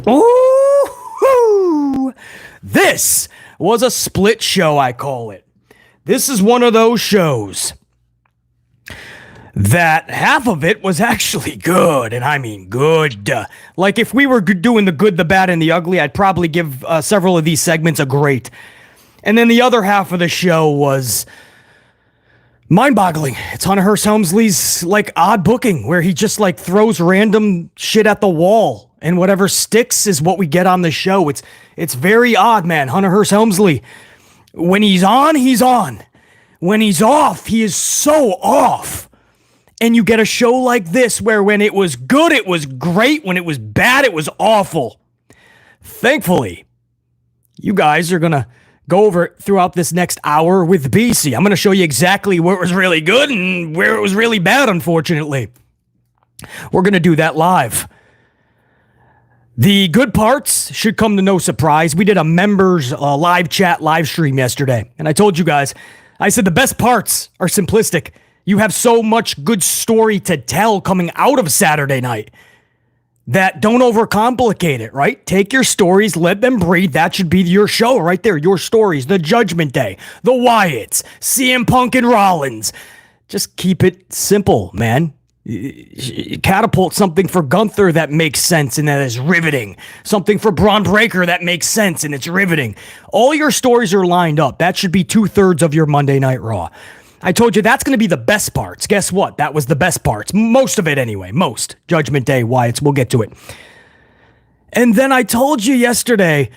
Ooh, this was a split show, I call it. This is one of those shows that half of it was actually good, and I mean good. Like, if we were doing the good, the bad, and the ugly, I'd probably give several of these segments a great. And then the other half of the show was mind-boggling. It's Hunter Hearst Helmsley's, like, odd booking, where he just, like, throws random shit at the wall, and whatever sticks is what we get on the show. It's very odd, man. Hunter Hearst Helmsley, when he's on, he's on. When he's off, he is so off. And you get a show like this where when it was good, it was great. When it was bad, it was awful. Thankfully, you guys are going to go over it throughout this next hour with BC. I'm going to show you exactly where it was really good and where it was really bad, unfortunately. We're going to do that live. The good parts should come to no surprise. We did a members live chat live stream yesterday. And I told you guys, I said the best parts are simplistic. You have so much good story to tell coming out of Saturday night that don't overcomplicate it, right? Take your stories, let them breathe. That should be your show right there. Your stories, the Judgment Day, the Wyatts, CM Punk and Rollins. Just keep it simple, man. Catapult something for Gunther that makes sense and that is riveting. Something for Braun Breaker that makes sense and it's riveting. All your stories are lined up. That should be 2/3 of your Monday Night Raw. I told you that's going to be the best parts. Guess what? That was the best parts. Most of it anyway. Most. Judgment Day, Wyatts. We'll get to it. And then I told you yesterday,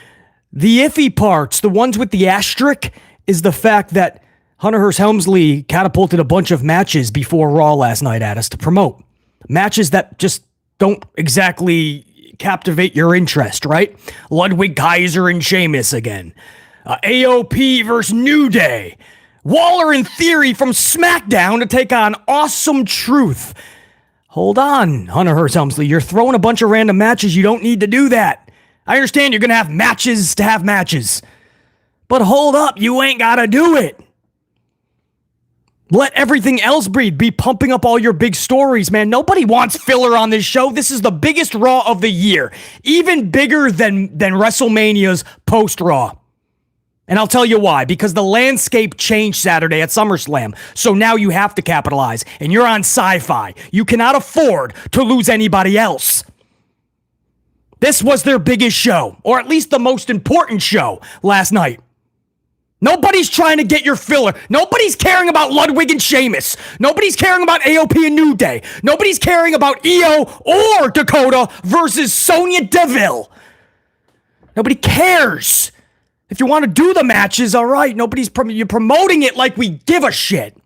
the iffy parts, the ones with the asterisk, is the fact that Hunter Hearst Helmsley catapulted a bunch of matches before Raw last night at us to promote. Matches that just don't exactly captivate your interest, right? Ludwig, Keiser, and Sheamus again. AOP versus New Day. Waller in Theory from SmackDown to take on Awesome Truth. Hold on, Hunter Hearst Helmsley. You're throwing a bunch of random matches. You don't need to do that. I understand you're going to have matches to have matches. But hold up, you ain't got to do it. Let everything else breathe. Be pumping up all your big stories, man. Nobody wants filler on this show. This is the biggest Raw of the year. Even bigger than WrestleMania's post-Raw. And I'll tell you why. Because the landscape changed Saturday at SummerSlam. So now you have to capitalize. And you're on Sci-Fi. You cannot afford to lose anybody else. This was their biggest show. Or at least the most important show last night. Nobody's trying to get your filler. Nobody's caring about Ludwig and Sheamus. Nobody's caring about AOP and New Day. Nobody's caring about Iyo or Dakota versus Sonya Deville. Nobody cares. If you want to do the matches, all right. You're promoting it like we give a shit.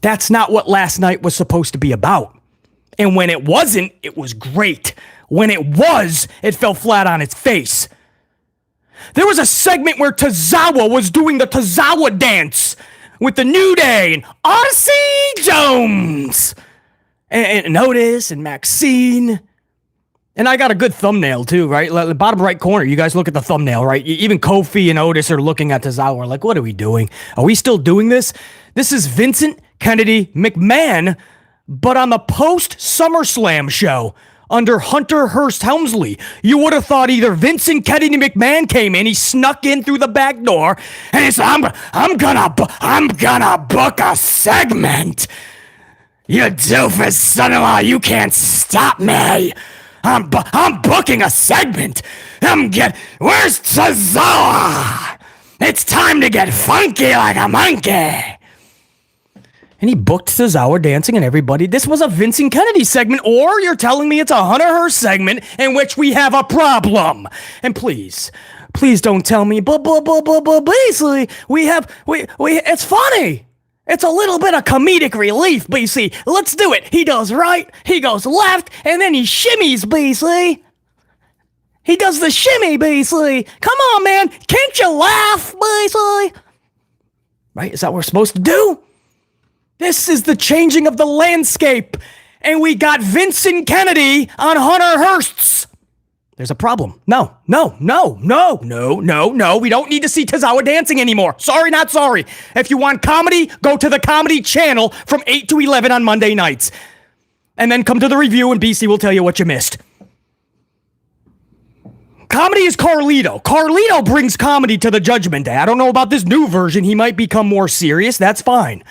That's not what last night was supposed to be about. And when it wasn't, it was great. When it was, it fell flat on its face. There was a segment where Tozowa was doing the Tozowa Dance with the New Day and Odyssey Jones and Otis and Maxine. And I got a good thumbnail too, right? The bottom right corner, you guys look at the thumbnail, right? Even Kofi and Otis are looking at Tozawa like, what are we doing? Are we still doing this? This is Vincent Kennedy McMahon, but on the post-SummerSlam show under Hunter Hearst Helmsley. You would have thought either Vincent Kennedy McMahon came in, he snuck in through the back door, and he said, I'm gonna book a segment. You doofus son-in-law, you can't stop me. I'm booking a segment. Where's Tozowa? It's time to get funky like a monkey. And he booked Tozowa dancing and everybody. This was a Vincent Kennedy segment, or you're telling me it's a Hunter Hearst segment in which we have a problem. And please don't tell me, but basically, it's funny. It's a little bit of comedic relief, BC. Let's do it. He goes right, he goes left, and then he shimmies, BC. He does the shimmy, BC. Come on, man. Can't you laugh, BC? Right? Is that what we're supposed to do? This is the changing of the landscape. And we got Vincent Kennedy on Hunter Hearst's. There's a problem. No. We don't need to see Tozowa dancing anymore. Sorry, not sorry. If you want comedy, go to the Comedy Channel from 8 to 11 on Monday nights. And then come to the review and BC will tell you what you missed. Comedy is Carlito. Carlito brings comedy to the Judgment Day. I don't know about this new version. He might become more serious. That's fine.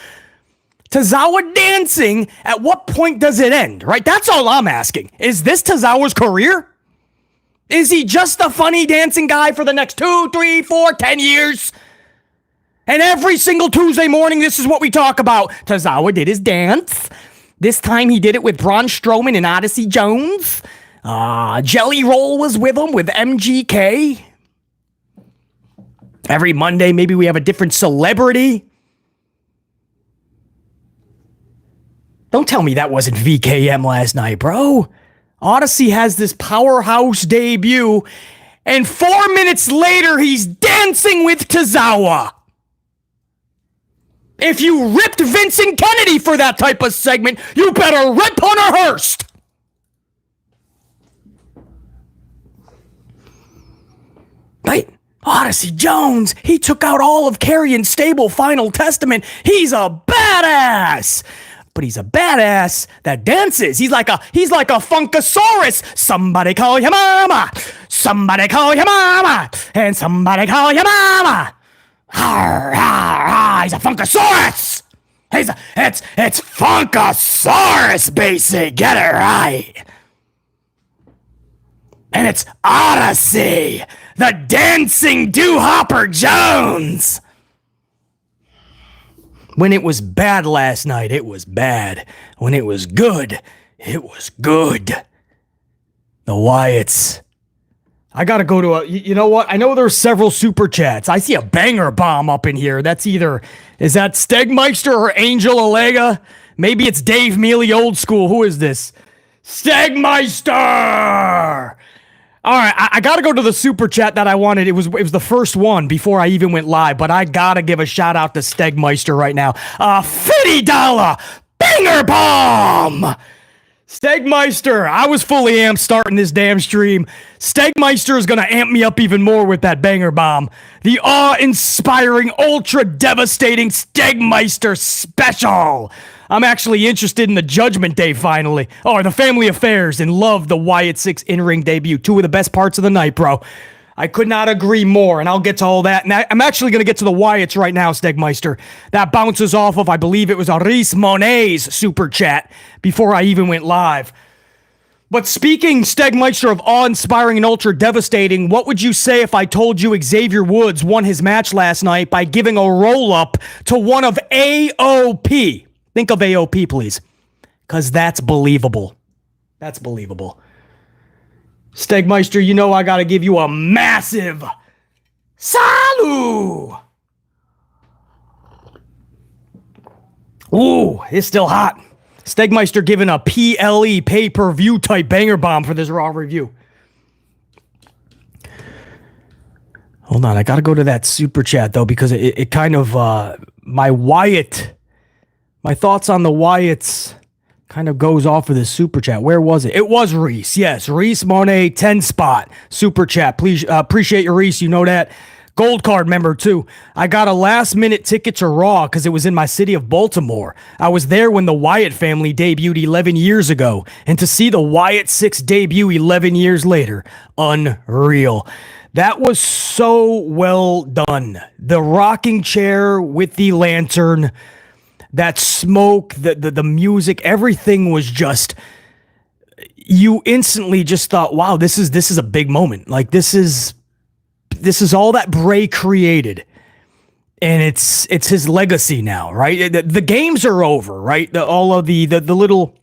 Tozowa dancing, at what point does it end, right? That's all I'm asking. Is this Tozawa's career? Is he just a funny dancing guy for the next 2, 3, 4, 10 years? And every single Tuesday morning, this is what we talk about. Tozawa did his dance. This time he did it with Braun Strowman and Odyssey Jones. Jelly Roll was with him with MGK. Every Monday, maybe we have a different celebrity. Don't tell me that wasn't VKM last night, bro. Odyssey has this powerhouse debut, and 4 minutes later, he's dancing with Tozawa. If you ripped Vincent Kennedy for that type of segment, you better rip Hunter Hearst. Right? Odyssey Jones, he took out all of Karrion's stable Final Testament. He's a badass. But he's a badass that dances. He's like a Funkasaurus. Somebody call your mama. Somebody call your mama. And somebody call your mama. Arr, arr, arr. He's a Funkasaurus. It's Funkasaurus, basic. Get it right. And it's Odyssey, the dancing Doo-Hopper Jones. When it was bad last night, it was bad. When it was good, it was good. The Wyatts. I gotta go to you know what? I know there's several super chats. I see a banger bomb up in here. Is that Stegmeister or Angel Alega? Maybe it's Dave Mealy old school. Who is this? Stegmeister! All right, I got to go to the super chat that I wanted. It was the first one before I even went live, but I got to give a shout out to Stegmeister right now. $50 banger bomb! Stegmeister, I was fully amped starting this damn stream. Stegmeister is going to amp me up even more with that banger bomb. The awe-inspiring, ultra-devastating Stegmeister special. I'm actually interested in the Judgment Day finally. Or the Family Affairs, and love the Wyatt 6 in-ring debut. Two of the best parts of the night, bro. I could not agree more, and I'll get to all that. And I'm actually going to get to the Wyatts right now, Stegmeister. That bounces off of, I believe it was Aris Monet's super chat before I even went live. But speaking, Stegmeister, of awe-inspiring and ultra-devastating, what would you say if I told you Xavier Woods won his match last night by giving a roll-up to one of AOP? Think of AOP, please. Because that's believable. That's believable. Stegmeister, you know I got to give you a massive salut! Ooh, it's still hot. Stegmeister giving a PLE pay-per-view type banger bomb for this Raw review. Hold on, I got to go to that super chat, though, because it kind of, my thoughts on the Wyatts kind of goes off of this super chat. Where was it? It was Reese. Yes, Reese Monet, 10 spot super chat. Please appreciate your Reese. You know that. Gold card member too. I got a last minute ticket to Raw because it was in my city of Baltimore. I was there when the Wyatt family debuted 11 years ago. And to see the Wyatt 6 debut 11 years later, unreal. That was so well done. The rocking chair with the lantern, that smoke, the music, everything was just, you instantly just thought, wow, this is a big moment. Like this is all that Bray created. And it's his legacy now, right? The games are over, right? All of the little,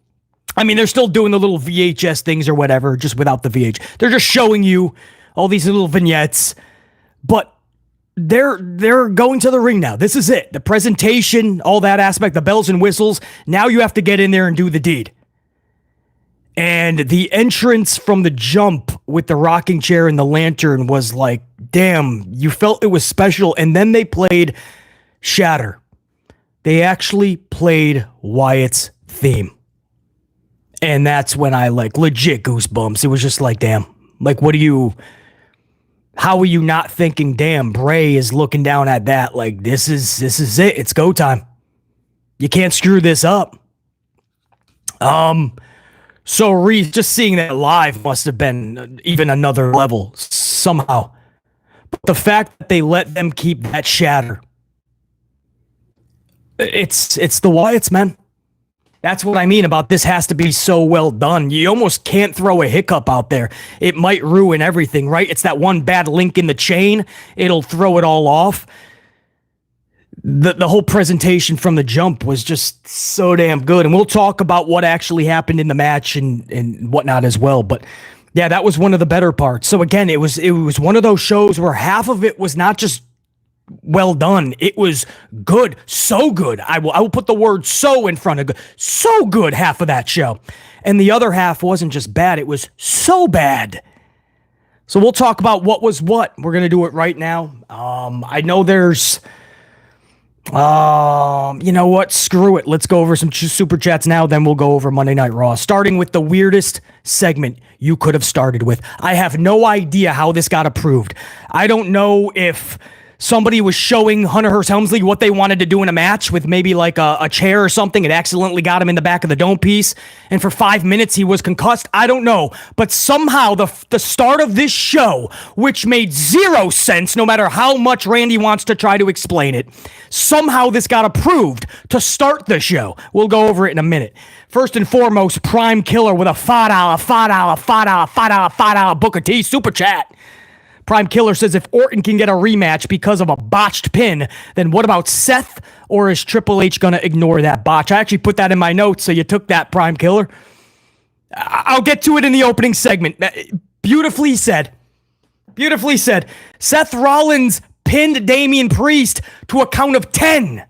I mean, they're still doing the little VHS things or whatever, just without the VH. They're just showing you all these little vignettes, but they're going to the ring now. This is it. The presentation, all that aspect, the bells and whistles. Now you have to get in there and do the deed. And the entrance from the jump with the rocking chair and the lantern was like, damn, you felt it was special. And then they played Shatter. They actually played Wyatt's theme. And that's when I legit goosebumps. It was just like, damn, how are you not thinking, damn, Bray is looking down at that like this is it. It's go time. You can't screw this up. So Reese, just seeing that live must have been even another level. somehow. But the fact that they let them keep that shatter, it's the Wyatts, man. That's what I mean about this has to be so well done. You almost can't throw a hiccup out there. It might ruin everything, right? It's that one bad link in the chain. It'll throw it all off. The whole presentation from the jump was just so damn good. And we'll talk about what actually happened in the match and whatnot as well. But yeah, that was one of the better parts. So again, it was one of those shows where half of it was not just well done. It was good. So good. I will put the word so in front of good. So good, half of that show. And the other half wasn't just bad. It was so bad. So we'll talk about what was what. We're going to do it right now. I know there's... you know what? Screw it. Let's go over some super chats now, then we'll go over Monday Night Raw. Starting with the weirdest segment you could have started with. I have no idea how this got approved. I don't know if somebody was showing Hunter Hearst Helmsley what they wanted to do in a match with maybe like a chair or something. It accidentally got him in the back of the dome piece, and for 5 minutes he was concussed. I don't know, but somehow the start of this show, which made zero sense no matter how much Randy wants to try to explain it, somehow this got approved to start the show. We'll go over it in a minute. First and foremost, Prime Killer with a $5 Booker T super chat. Prime Killer says if Orton can get a rematch because of a botched pin, then what about Seth, or is Triple H going to ignore that botch? I actually put that in my notes, so you took that, Prime Killer. I'll get to it in the opening segment. Beautifully said. Beautifully said. Seth Rollins pinned Damien Priest to a count of 10.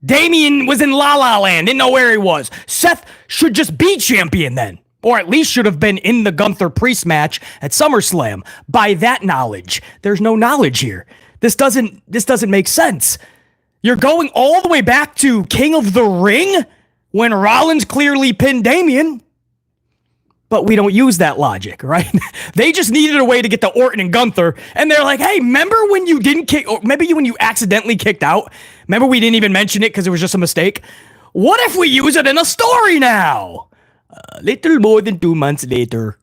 Damien was in La La Land, didn't know where he was. Seth should just be champion then. Or at least should have been in the Gunther Priest match at SummerSlam. By that knowledge, there's no knowledge here. This doesn't make sense. You're going all the way back to King of the Ring when Rollins clearly pinned Damien. But we don't use that logic, right? They just needed a way to get to Orton and Gunther, and they're like, hey, remember when you didn't kick, or maybe when you accidentally kicked out? Remember we didn't even mention it because it was just a mistake? What if we use it in a story now? Little more than 2 months later.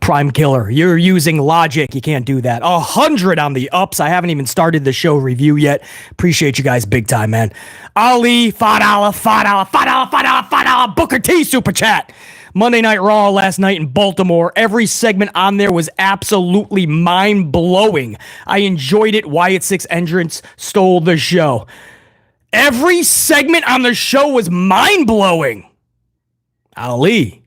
Prime Killer, you're using logic. You can't do that. 100 on the ups. I haven't even started the show review yet. Appreciate you guys big time, man. Ali, $5 Booker T super chat. Monday Night Raw last night in Baltimore. Every segment on there was absolutely mind-blowing. I enjoyed it. Wyatt 6 entrance stole the show. Every segment on the show was mind-blowing. Ali,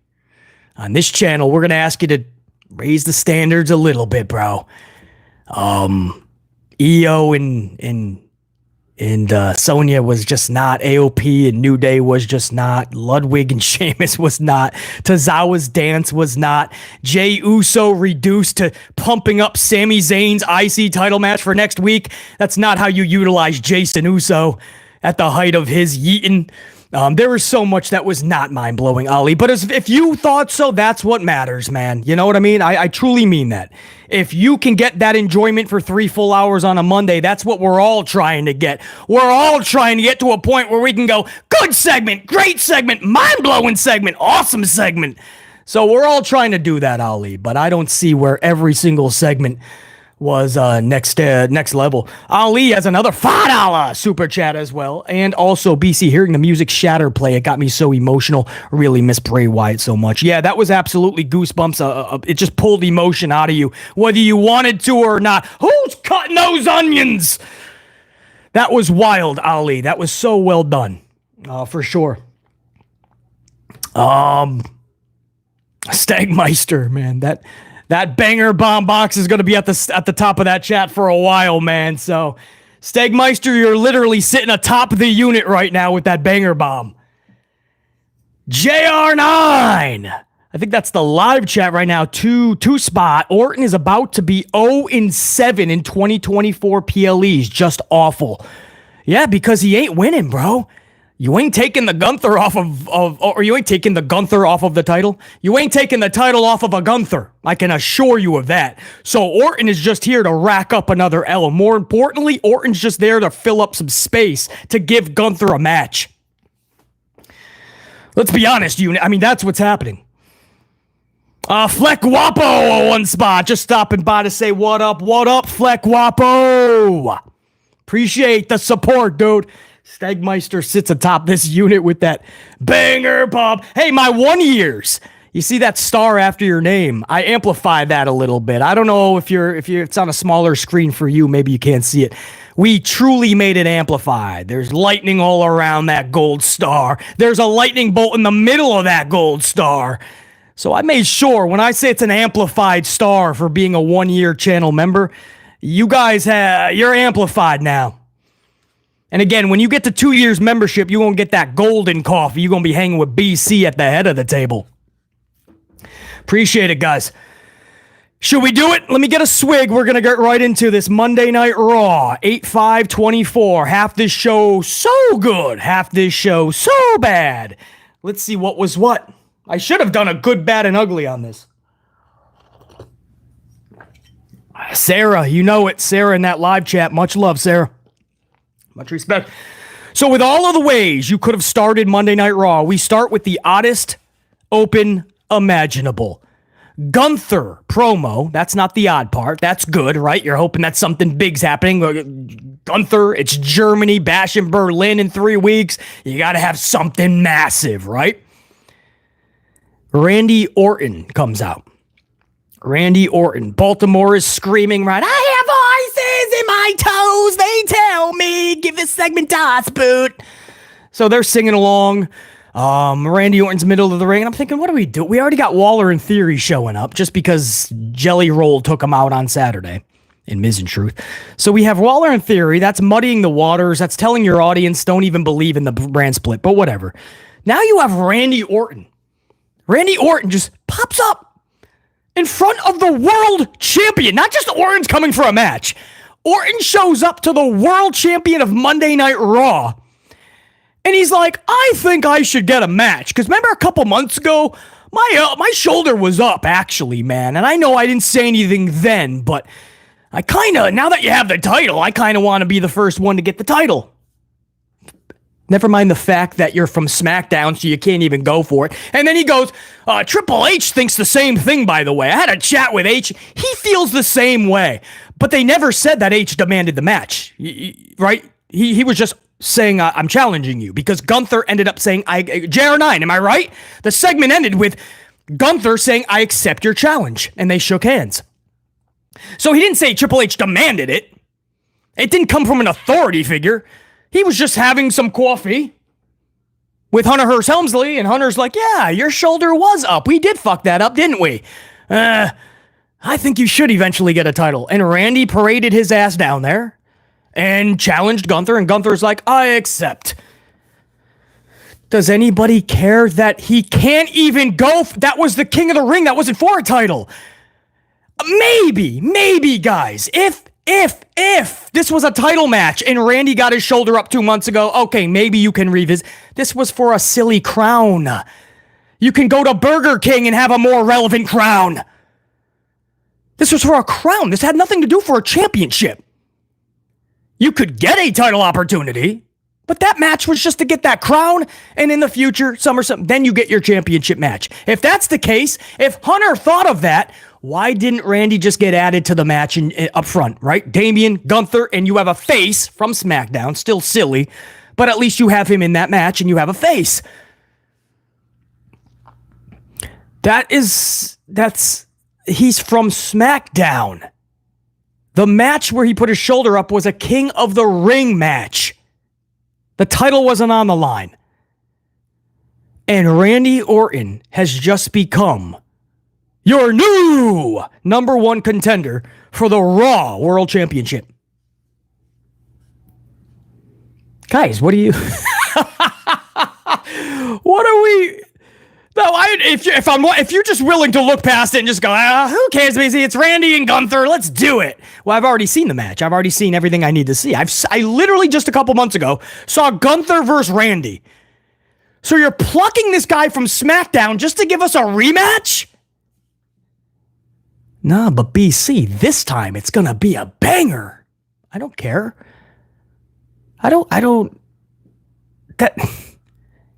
on this channel, we're going to ask you to raise the standards a little bit, bro. Iyo and Sonya was just not. AOP and New Day was just not. Ludwig and Sheamus was not. Tozowa's Dance was not. Jey Uso reduced to pumping up Sami Zayn's IC title match for next week. That's not how you utilize Jason Uso at the height of his yeeting. There was so much that was not mind-blowing, Ali. But if you thought so, that's what matters, man. You know what I mean? I truly mean that. If you can get that enjoyment for 3 full hours on a Monday, that's what we're all trying to get. We're all trying to get to a point where we can go, good segment, great segment, mind-blowing segment, awesome segment. So we're all trying to do that, Ali. But I don't see where every single segment was next level. Ali has another $5 super chat as well. And also, BC, hearing the music Shatter play, it got me so emotional. Really miss Bray Wyatt so much. Yeah, that was absolutely goosebumps. It just pulled emotion out of you, whether you wanted to or not. Who's cutting those onions? That was wild, Ali. That was so well done, for sure. Stagmeister, man, that banger bomb box is going to be at the top of that chat for a while, man. So, Stagmeister, you're literally sitting atop the unit right now with that banger bomb. JR9. I think that's the live chat right now. Two spot. Orton is about to be 0-7 in 2024 PLEs. Just awful. Yeah, because he ain't winning, bro. You ain't taking the Gunther off or you ain't taking the Gunther off of the title. You ain't taking the title off of a Gunther. I can assure you of that. So Orton is just here to rack up another L. More importantly, Orton's just there to fill up some space to give Gunther a match. Let's be honest, I mean, that's what's happening. Fleck Guapo, one spot. Just stopping by to say what up, Fleck Guapo. Appreciate the support, dude. Stegmeister sits atop this unit with that banger pop. Hey, my 1 years. You see that star after your name? I amplify that a little bit. I don't know if it's on a smaller screen for you. Maybe you can't see it. We truly made it amplified. There's lightning all around that gold star. There's a lightning bolt in the middle of that gold star. So I made sure when I say it's an amplified star for being a 1 year channel member, you guys you're amplified now. And again, when you get to 2 years membership, you won't get that golden coffee. You're going to be hanging with BC at the head of the table. Appreciate it, guys. Should we do it? Let me get a swig. We're going to get right into this Monday Night Raw, 8/5/24. Half this show so good, half this show so bad. Let's see what was what. I should have done a good, bad, and ugly on this. Sarah, you know it. Sarah in that live chat. Much love, Sarah. Much respect. So with all of the ways you could have started Monday Night Raw, we start with the oddest open imaginable. Gunther promo. That's not the odd part. That's good, right? You're hoping that something big's happening. Gunther, it's Germany, bashing Berlin in 3 weeks. You got to have something massive, right? Randy Orton comes out. Randy Orton. Baltimore is screaming, right? I have voices in my toes. They tell me. Give this segment toss boot. So they're singing along. Randy Orton's middle of the ring, and I'm thinking, what do we do? We already got Waller in Theory showing up just because Jelly Roll took him out on Saturday in Miz and Truth. So we have Waller in Theory. That's muddying the waters. That's telling your audience don't even believe in the brand split, but whatever. Now you have Randy Orton. Randy Orton just pops up in front of the world champion. Not just Orton's coming for a match. Orton shows up to the world champion of Monday Night Raw. And he's like, I think I should get a match. Because remember a couple months ago, my shoulder was up, actually, man. And I know I didn't say anything then, but I kind of, now that you have the title, I kind of want to be the first one to get the title. Never mind the fact that you're from SmackDown, so you can't even go for it. And then he goes, Triple H thinks the same thing, by the way. I had a chat with H. He feels the same way. But they never said that H demanded the match, right? He was just saying, I'm challenging you, because Gunther ended up saying, JR9, am I right? The segment ended with Gunther saying, I accept your challenge. And they shook hands. So he didn't say Triple H demanded it. It didn't come from an authority figure. He was just having some coffee with Hunter Hearst Helmsley, and Hunter's like, yeah, your shoulder was up. We did fuck that up, didn't we? I think you should eventually get a title. And Randy paraded his ass down there and challenged Gunther, and Gunther's like, I accept. Does anybody care that he can't even go? That was the King of the Ring. That wasn't for a title. Maybe, guys, if this was a title match and Randy got his shoulder up 2 months ago, okay, maybe you can revisit. This was for a silly crown. You can go to Burger King and have a more relevant crown. This was for a crown. This had nothing to do for a championship. You could get a title opportunity, but that match was just to get that crown, and in the future, SummerSlam, then you get your championship match. If that's the case, if Hunter thought of that, why didn't Randy just get added to the match up front, right? Damien, Gunther, and you have a face from SmackDown. Still silly, but at least you have him in that match, and you have a face. He's from SmackDown. The match where he put his shoulder up was a King of the Ring match. The title wasn't on the line. And Randy Orton has just become your new number one contender for the Raw World Championship. Guys, what do you... What are we... No, if you're just willing to look past it and just go, who cares, BC? It's Randy and Gunther. Let's do it. Well, I've already seen the match. I've already seen everything I need to see. I literally just a couple months ago saw Gunther versus Randy. So you're plucking this guy from SmackDown just to give us a rematch? Nah, but BC, this time it's gonna be a banger. I don't care.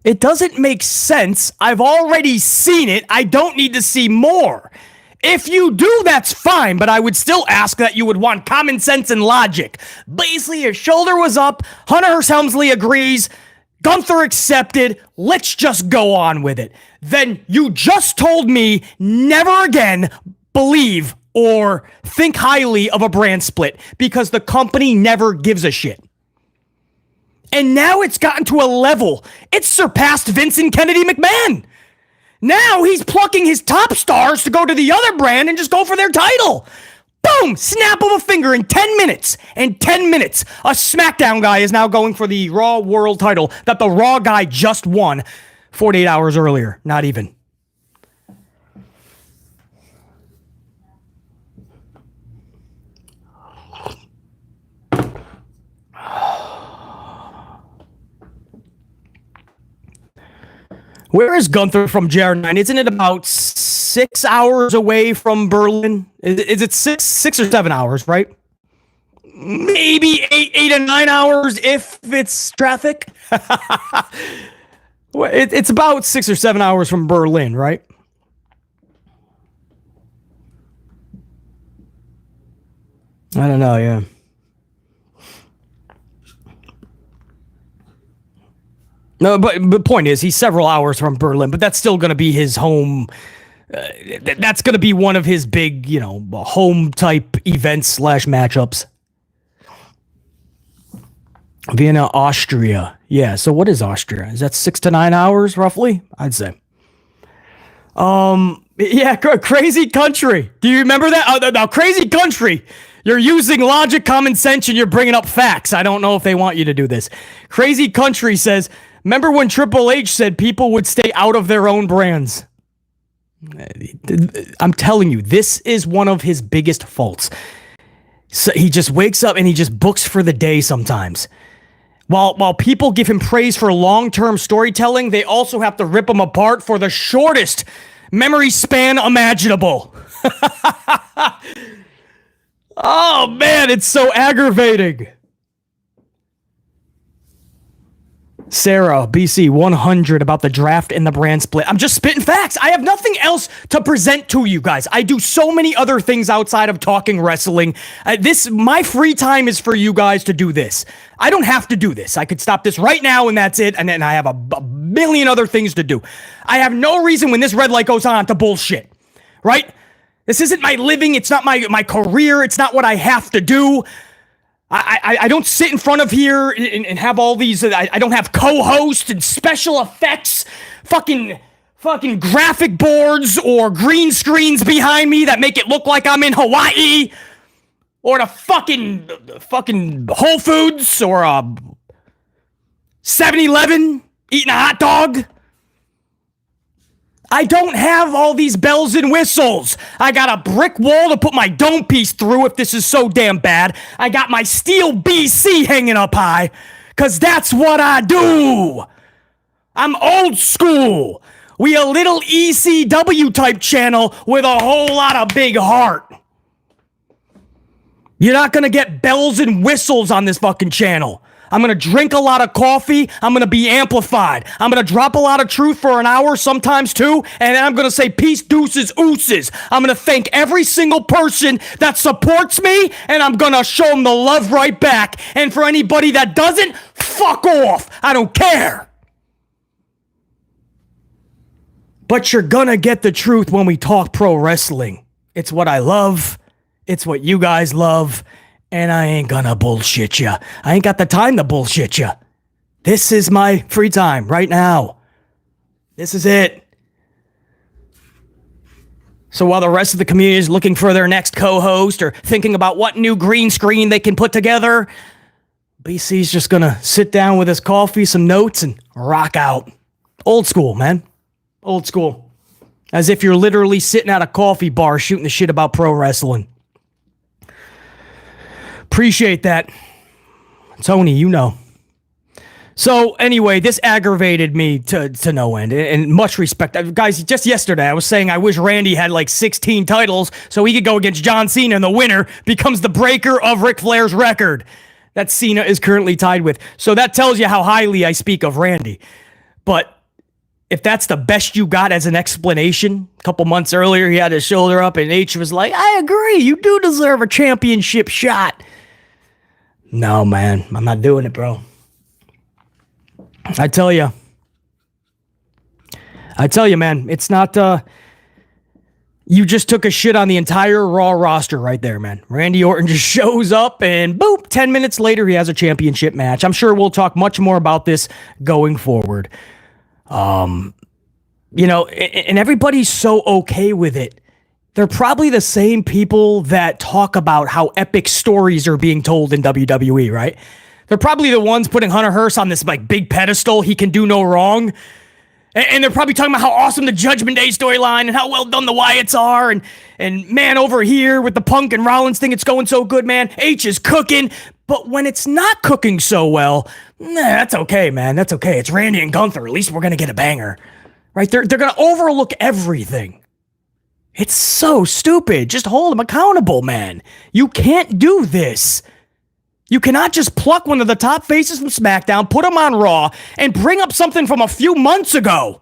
It doesn't make sense. I've already seen it. I don't need to see more. If you do, that's fine, but I would still ask that you would want common sense and logic. Basically, his shoulder was up. Hunter Hearst Helmsley agrees. Gunther accepted. Let's just go on with it. Then you just told me never again believe or think highly of a brand split because the company never gives a shit. And now it's gotten to a level. It's surpassed Vincent Kennedy McMahon. Now he's plucking his top stars to go to the other brand and just go for their title. Boom! Snap of a finger in 10 minutes. In 10 minutes, a SmackDown guy is now going for the Raw World title that the Raw guy just won 48 hours earlier. Not even. Where is Gunther from JR9? Isn't it about 6 hours away from Berlin? Is it six or 7 hours, right? Maybe eight or 9 hours if it's traffic. It's about 6 or 7 hours from Berlin, right? I don't know, yeah. No, but the point is, he's several hours from Berlin, but that's still going to be his home. That's going to be one of his big, home type events / matchups. Vienna, Austria. Yeah. So what is Austria? Is that 6 to 9 hours roughly? I'd say. Yeah, crazy country. Do you remember that? Now, crazy country. You're using logic, common sense, and you're bringing up facts. I don't know if they want you to do this. Crazy country says, remember when Triple H said people would stay out of their own brands? I'm telling you, this is one of his biggest faults. So he just wakes up and he just books for the day sometimes. While people give him praise for long-term storytelling, they also have to rip him apart for the shortest memory span imaginable. Oh, man, it's so aggravating. Sarah, BC 100 about the draft and the brand split. I'm just spitting facts. I have nothing else to present to you guys. I do so many other things outside of talking wrestling. My free time is for you guys to do this. I don't have to do this. I could stop this right now and that's it. And then I have a million other things to do. I have no reason when this red light goes on to bullshit, right? This isn't my living. It's not my career. It's not what I have to do. I don't sit in front of here and have all these, I don't have co-hosts and special effects, fucking graphic boards or green screens behind me that make it look like I'm in Hawaii or the fucking Whole Foods or a 7-Eleven eating a hot dog. I don't have all these bells and whistles. I got a brick wall to put my dome piece through if this is so damn bad. I got my steel BC hanging up high, because that's what I do. I'm old school. We a little ECW type channel with a whole lot of big heart. You're not going to get bells and whistles on this fucking channel. I'm going to drink a lot of coffee. I'm going to be amplified. I'm going to drop a lot of truth for an hour, sometimes two, and then I'm going to say peace, deuces, ooses. I'm going to thank every single person that supports me, and I'm going to show them the love right back. And for anybody that doesn't, fuck off. I don't care. But you're going to get the truth when we talk pro wrestling. It's what I love. It's what you guys love. And I ain't gonna bullshit ya. I ain't got the time to bullshit ya. This is my free time right now. This is it. So while the rest of the community is looking for their next co-host or thinking about what new green screen they can put together, BC's just gonna sit down with his coffee, some notes, and rock out. Old school, man. Old school. As if you're literally sitting at a coffee bar shooting the shit about pro wrestling. Appreciate that. Tony, you know. So anyway, this aggravated me to no end, and much respect. Guys, just yesterday I was saying I wish Randy had like 16 titles so he could go against John Cena and the winner becomes the breaker of Ric Flair's record that Cena is currently tied with. So that tells you how highly I speak of Randy. But if that's the best you got as an explanation, a couple months earlier, he had his shoulder up and H was like, I agree, you do deserve a championship shot. No, man, I'm not doing it, bro. I tell you, man, it's not, you just took a shit on the entire Raw roster right there, man. Randy Orton just shows up and boop, 10 minutes later, he has a championship match. I'm sure we'll talk much more about this going forward. You know, and everybody's so okay with it. They're probably the same people that talk about how epic stories are being told in WWE, right? They're probably the ones putting Hunter Hearst on this like big pedestal. He can do no wrong. And they're probably talking about how awesome the Judgment Day storyline and how well done the Wyatts are. And man, over here with the Punk and Rollins thing, it's going so good, man. H is cooking. But when it's not cooking so well, that's okay, man. That's okay. It's Randy and Gunther. At least we're going to get a banger. Right? They're going to overlook everything. It's so stupid. Just hold them accountable, man. You can't do this. You cannot just pluck one of the top faces from SmackDown, put them on Raw, and bring up something from a few months ago.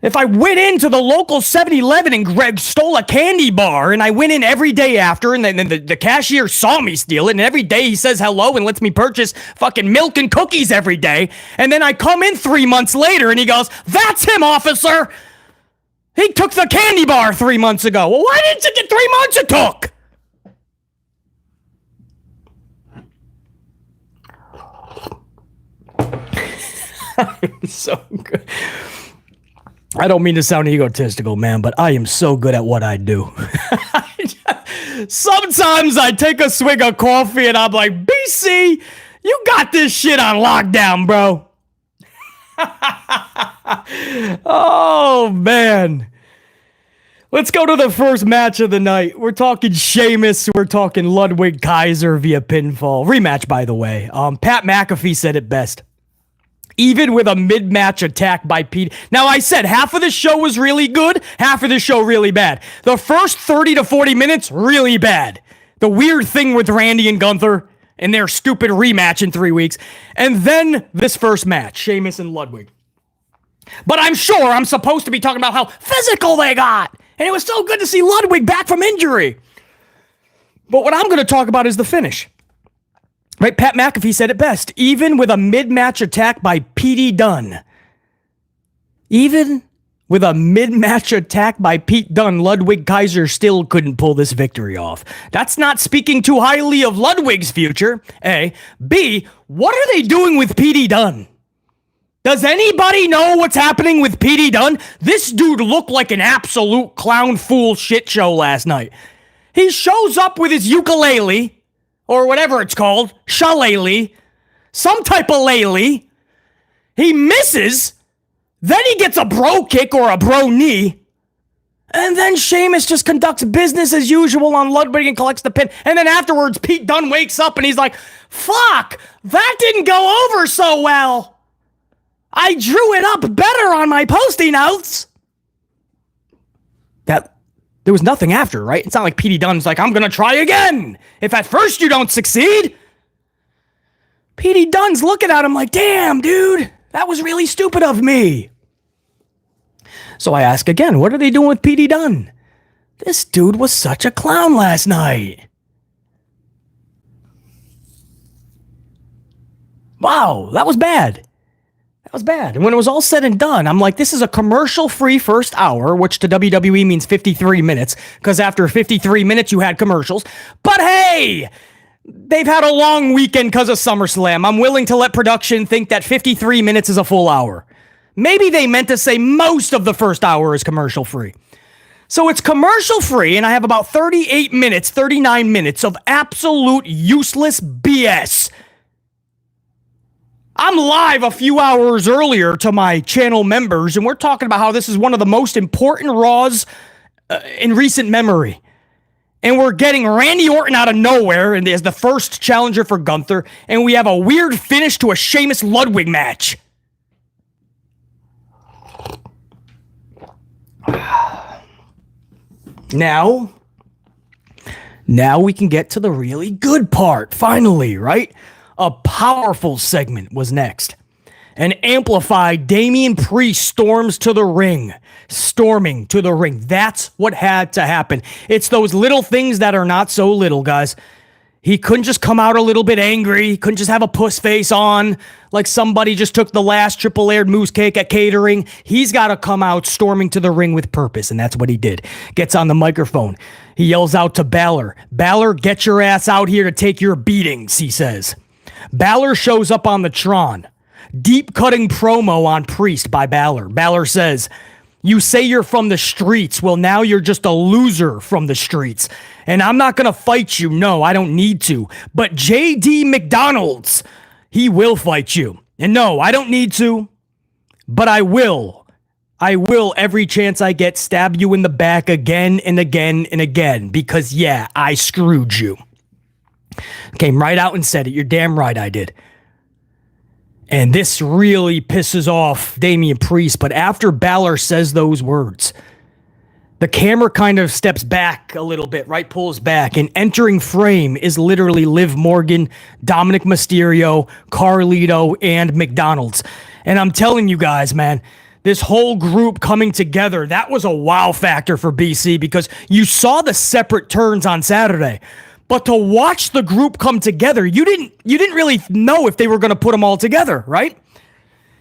If I went into the local 7-Eleven and stole a candy bar, and I went in every day after, and then the cashier saw me steal it, and every day he says hello and lets me purchase fucking milk and cookies every day, and then I come in 3 months later, and he goes, "That's him, officer! He took the candy bar 3 months ago." Well, why didn't you get 3 months it took? I'm so good. I don't mean to sound egotistical, man, but I am so good at what I do. Sometimes I take a swig of coffee and I'm like, BC, you got this shit on lockdown, bro. Oh, man. Let's go to the first match of the night. We're talking Sheamus. We're talking Ludwig Keiser via pinfall. Rematch, by the way. Pat McAfee said it best. Even with a mid-match attack by Pete. Now, I said half of the show was really good, half of the show really bad. The first 30 to 40 minutes, really bad. The weird thing with Randy and Gunther and their stupid rematch in 3 weeks. And then this first match, Sheamus and Ludwig. But I'm sure I'm supposed to be talking about how physical they got. And it was so good to see Ludwig back from injury. But what I'm going to talk about is the finish. Right, Pat McAfee said it best. Even with a mid-match attack by P.D. Dunne. Even with a mid-match attack by Pete Dunne, Ludwig Keiser still couldn't pull this victory off. That's not speaking too highly of Ludwig's future, A. B, what are they doing with P.D. Dunne? Does anybody know what's happening with P.D. Dunne? This dude looked like an absolute clown fool shit show last night. He shows up with his ukulele, or whatever it's called, shillelagh, some type of lele. He misses, then he gets a bro kick or a bro knee, and then Sheamus just conducts business as usual on Ludwig and collects the pin, and then afterwards Pete Dunne wakes up and he's like, fuck, that didn't go over so well. I drew it up better on my Post-it notes. There was nothing after, right? It's not like P.D. Dunne's like, I'm going to try again. If at first you don't succeed. P.D. Dunne's looking at him like, damn, dude, that was really stupid of me. So I ask again, what are they doing with P.D. Dunne? This dude was such a clown last night. Wow, that was bad. That was bad. And when it was all said and done, I'm like, this is a commercial-free first hour, which to WWE means 53 minutes, because after 53 minutes, you had commercials. But hey, they've had a long weekend because of SummerSlam. I'm willing to let production think that 53 minutes is a full hour. Maybe they meant to say most of the first hour is commercial-free. So it's commercial-free, and I have about 38 minutes, 39 minutes of absolute useless BS. I'm live a few hours earlier to my channel members, and we're talking about how this is one of the most important Raws in recent memory. And we're getting Randy Orton out of nowhere and as the first challenger for Gunther, and we have a weird finish to a Sheamus Ludwig match. Now we can get to the really good part, finally, right? A powerful segment was next. An amplified Damien Priest storming to the ring. That's what had to happen. It's those little things that are not so little, guys. He couldn't just come out a little bit angry. He couldn't just have a puss face on like somebody just took the last triple layered moose cake at catering. He's got to come out storming to the ring with purpose, and that's what he did. Gets on the microphone. He yells out to Balor. Balor, get your ass out here to take your beatings, he says. Balor shows up on the Tron. Deep cutting promo on Priest by Balor. Balor says, you say you're from the streets. Well, now you're just a loser from the streets. And I'm not going to fight you. No, I don't need to. But J.D. McDonald's, he will fight you. And no, I don't need to. But I will. I will, every chance I get, stab you in the back again and again and again. Because, yeah, I screwed you. Came right out and said it. You're damn right I did. And this really pisses off Damien Priest. But after Balor says those words, the camera kind of steps back a little bit, right? Pulls back. And entering frame is literally Liv Morgan, Dominic Mysterio, Carlito, and McDonald's. And I'm telling you guys, man, this whole group coming together, that was a wow factor for BC because you saw the separate turns on Saturday. But to watch the group come together, you didn't really know if they were going to put them all together, right?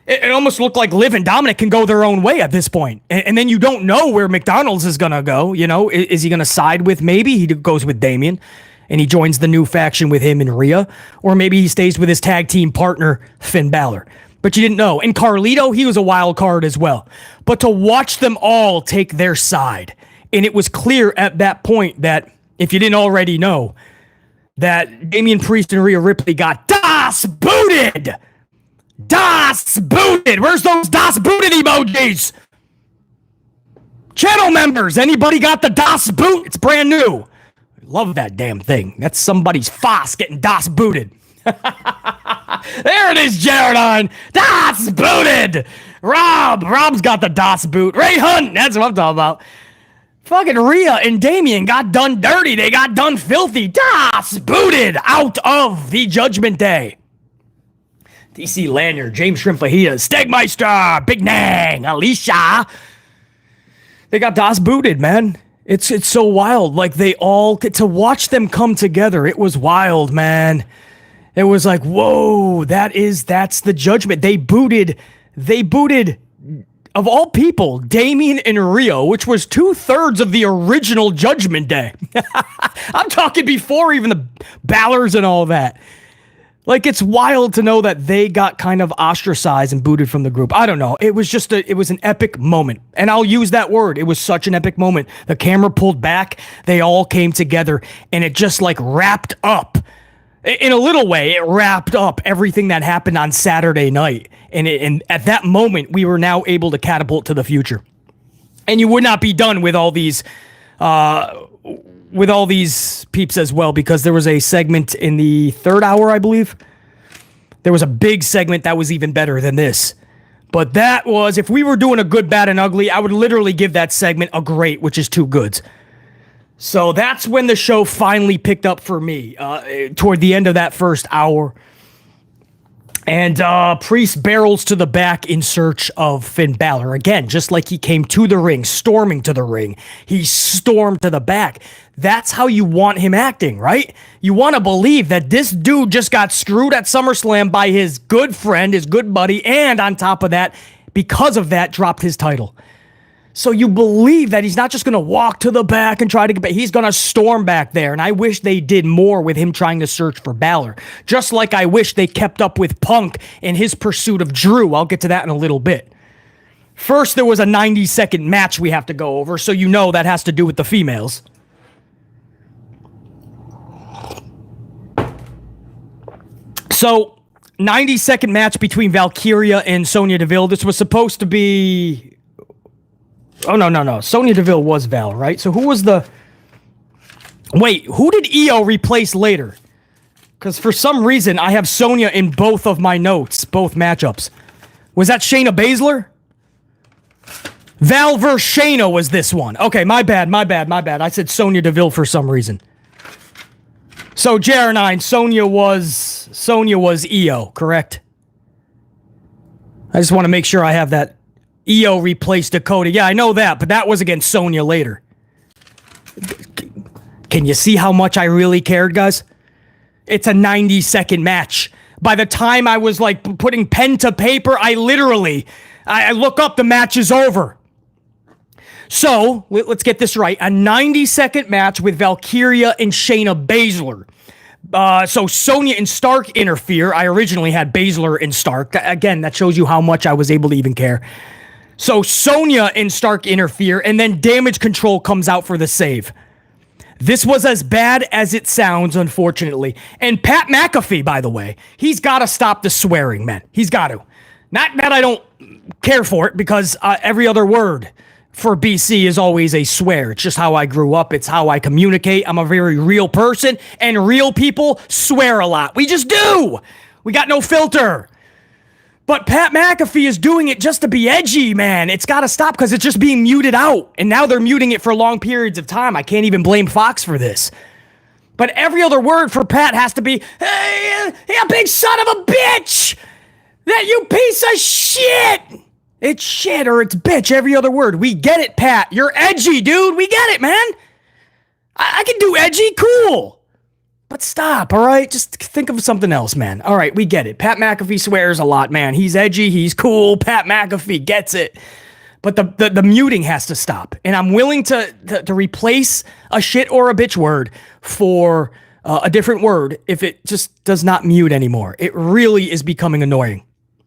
It almost looked like Liv and Dominic can go their own way at this point. And then you don't know where McDonald's is going to go. You know, is he going to side with, maybe he goes with Damien and he joins the new faction with him and Rhea, or maybe he stays with his tag team partner, Finn Balor. But you didn't know. And Carlito, he was a wild card as well. But to watch them all take their side, and it was clear at that point that, if you didn't already know, that Damien Priest and Rhea Ripley got DOS booted! DOS booted! Where's those DOS booted emojis? Channel members, anybody got the DOS boot? It's brand new. Love that damn thing. That's somebody's FOSS getting DOS booted. There it is, Jared. DOS booted! Rob's got the DOS boot. Ray Hunt, that's what I'm talking about. Fucking Rhea and Damien got done dirty. They got done filthy. DOS booted out of the Judgment Day. DC Lanyard, James Shrimp Fajita, Stegmeister, Big Nang, Alicia. They got DOS booted, man. It's so wild. Like, they all get to watch them come together. It was wild, man. It was like, whoa, that's the Judgment. They booted, of all people, Damien and Rio, which was 2/3 of the original Judgment Day. I'm talking before even the Balors and all that. Like, it's wild to know that they got kind of ostracized and booted from the group. I don't know. It was just it was an epic moment. And I'll use that word. It was such an epic moment. The camera pulled back. They all came together and it just like wrapped up. In a little way, it wrapped up everything that happened on Saturday night. And at that moment, we were now able to catapult to the future. And you would not be done with all these peeps as well, because there was a segment in the third hour, I believe. There was a big segment that was even better than this. But that was, if we were doing a good, bad, and ugly, I would literally give that segment a great, which is 2 goods. So that's when the show finally picked up for me, toward the end of that first hour. And Priest barrels to the back in search of Finn Balor. Again, just like he came to the ring, storming to the ring, he stormed to the back. That's how you want him acting, right? You want to believe that this dude just got screwed at SummerSlam by his good friend, his good buddy, and on top of that, because of that, dropped his title. So you believe that he's not just going to walk to the back and try to get back. He's going to storm back there. And I wish they did more with him trying to search for Balor. Just like I wish they kept up with Punk in his pursuit of Drew. I'll get to that in a little bit. First, there was a 90-second match we have to go over. So you know that has to do with the females. So, 90-second match between Valkyria and Sonya Deville. This was supposed to be... Oh, no. Sonya Deville was Val, right? So who was the... Wait, who did Iyo replace later? Because for some reason, I have Sonya in both of my notes, both matchups. Was that Shayna Baszler? Val versus Shayna was this one. Okay, my bad. I said Sonya Deville for some reason. So, JR9, Sonya was Sonya was Iyo, correct? I just want to make sure I have that. Iyo replaced Dakota. Yeah, I know that, but that was against Sonya later. Can you see how much I really cared, guys? It's a 90-second match. By the time I was like putting pen to paper, I look up, the match is over. So, let's get this right. A 90-second match with Valkyria and Shayna Baszler. So Sonya and Stark interfere. I originally had Baszler and Stark. Again, that shows you how much I was able to even care. So Sonya and Stark interfere, and then Damage Control comes out for the save. This was as bad as it sounds, unfortunately. And Pat McAfee, by the way, he's got to stop the swearing, man. He's got to. Not that I don't care for it, because every other word for BC is always a swear. It's just how I grew up. It's how I communicate. I'm a very real person, and real people swear a lot. We just do. We got no filter. But Pat McAfee is doing it just to be edgy, man. It's got to stop because it's just being muted out. And now they're muting it for long periods of time. I can't even blame Fox for this. But every other word for Pat has to be, hey, you big son of a bitch! That you piece of shit! It's shit or it's bitch, every other word. We get it, Pat. You're edgy, dude. We get it, man. I can do edgy, cool. But stop, all right? Just think of something else, man. All right, we get it. Pat McAfee swears a lot, man. He's edgy, he's cool. Pat McAfee gets it. But the muting has to stop. And I'm willing to replace a shit or a bitch word for a different word if it just does not mute anymore. It really is becoming annoying.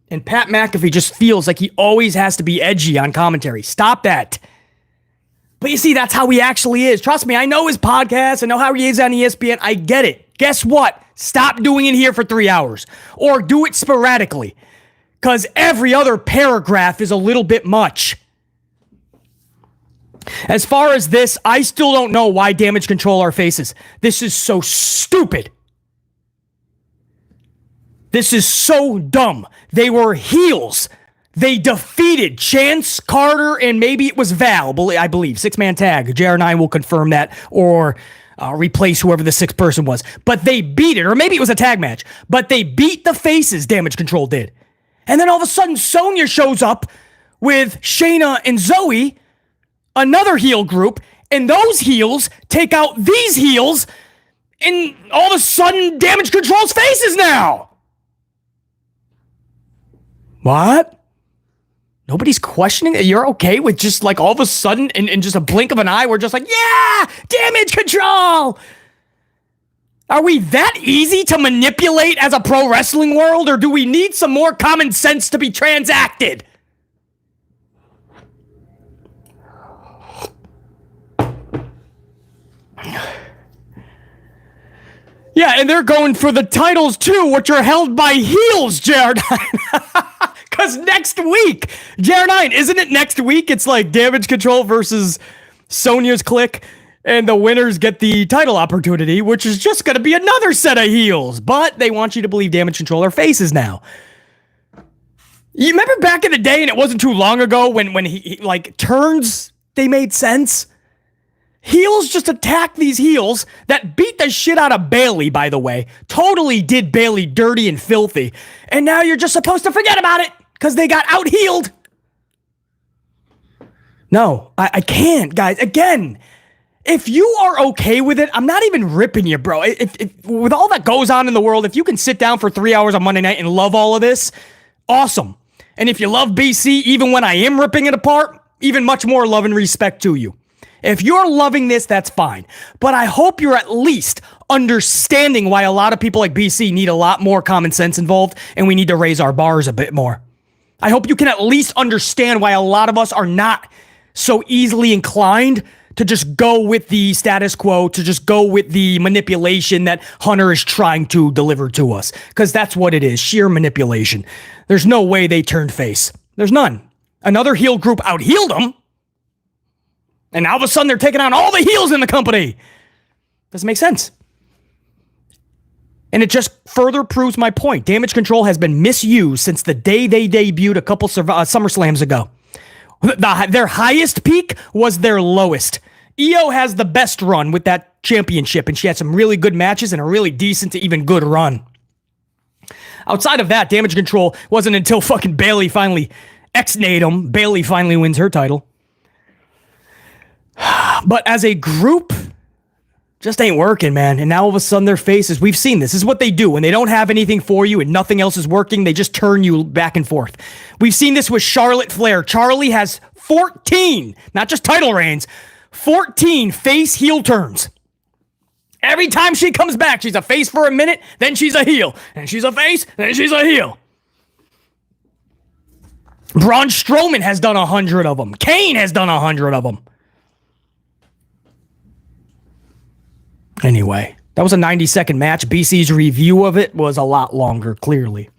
And Pat McAfee just feels like he always has to be edgy on commentary. Stop that. But you see, that's how he actually is. Trust me, I know his podcast. I know how he is on ESPN. I get it. Guess what? Stop doing it here for 3 hours. Or do it sporadically. Because every other paragraph is a little bit much. As far as this, I still don't know why Damage Control are faces. This is so stupid. This is so dumb. They were heels. They defeated Chance, Carter, and maybe it was Val, I believe. 6-man tag. JR9 will confirm that or replace whoever the sixth person was. But they beat it, or maybe it was a tag match. But they beat the faces, Damage Control did. And then all of a sudden, Sonya shows up with Shayna and Zoe, another heel group, and those heels take out these heels, and all of a sudden, Damage Control's faces now. What? Nobody's questioning it? You're okay with just like all of a sudden, in just a blink of an eye, we're just like, yeah, Damage Control. Are we that easy to manipulate as a pro wrestling world, or do we need some more common sense to be transacted? Yeah, and they're going for the titles too, which are held by heels, Jared. Because next week, JR9, isn't it next week? It's like Damage Control versus Sonya's Clique, and the winners get the title opportunity, which is just going to be another set of heels. But they want you to believe Damage Control are faces now. You remember back in the day, and it wasn't too long ago, when he like turns, they made sense? Heels just attacked these heels that beat the shit out of Bayley, by the way. Totally did Bayley dirty and filthy. And now you're just supposed to forget about it because they got out-heeled. No, I can't, guys. Again, if you are okay with it, I'm not even ripping you, bro. If with all that goes on in the world, if you can sit down for 3 hours on Monday night and love all of this, awesome. And if you love BC, even when I am ripping it apart, even much more love and respect to you. If you're loving this, that's fine. But I hope you're at least understanding why a lot of people like BC need a lot more common sense involved, and we need to raise our bars a bit more. I hope you can at least understand why a lot of us are not so easily inclined to just go with the status quo, to just go with the manipulation that Hunter is trying to deliver to us. Because that's what it is, sheer manipulation. There's no way they turned face. There's none. Another heel group out-heeled them, and now all of a sudden they're taking on all the heels in the company. Doesn't make sense. And it just further proves my point. Damage Control has been misused since the day they debuted a couple SummerSlams ago. Their highest peak was their lowest. Iyo has the best run with that championship, and she had some really good matches and a really decent to even good run. Outside of that, Damage Control wasn't until fucking Bayley finally ex-nayed him. Bayley finally wins her title. But as a group, just ain't working, man. And now all of a sudden their faces, we've seen this. This is what they do. When they don't have anything for you and nothing else is working, they just turn you back and forth. We've seen this with Charlotte Flair. Charlie has 14, not just title reigns, 14 face heel turns. Every time she comes back, she's a face for a minute, then she's a heel. And she's a face, then she's a heel. Braun Strowman has done 100 of them. Kane has done 100 of them. Anyway, that was a 90-second match. BC's review of it was a lot longer, clearly.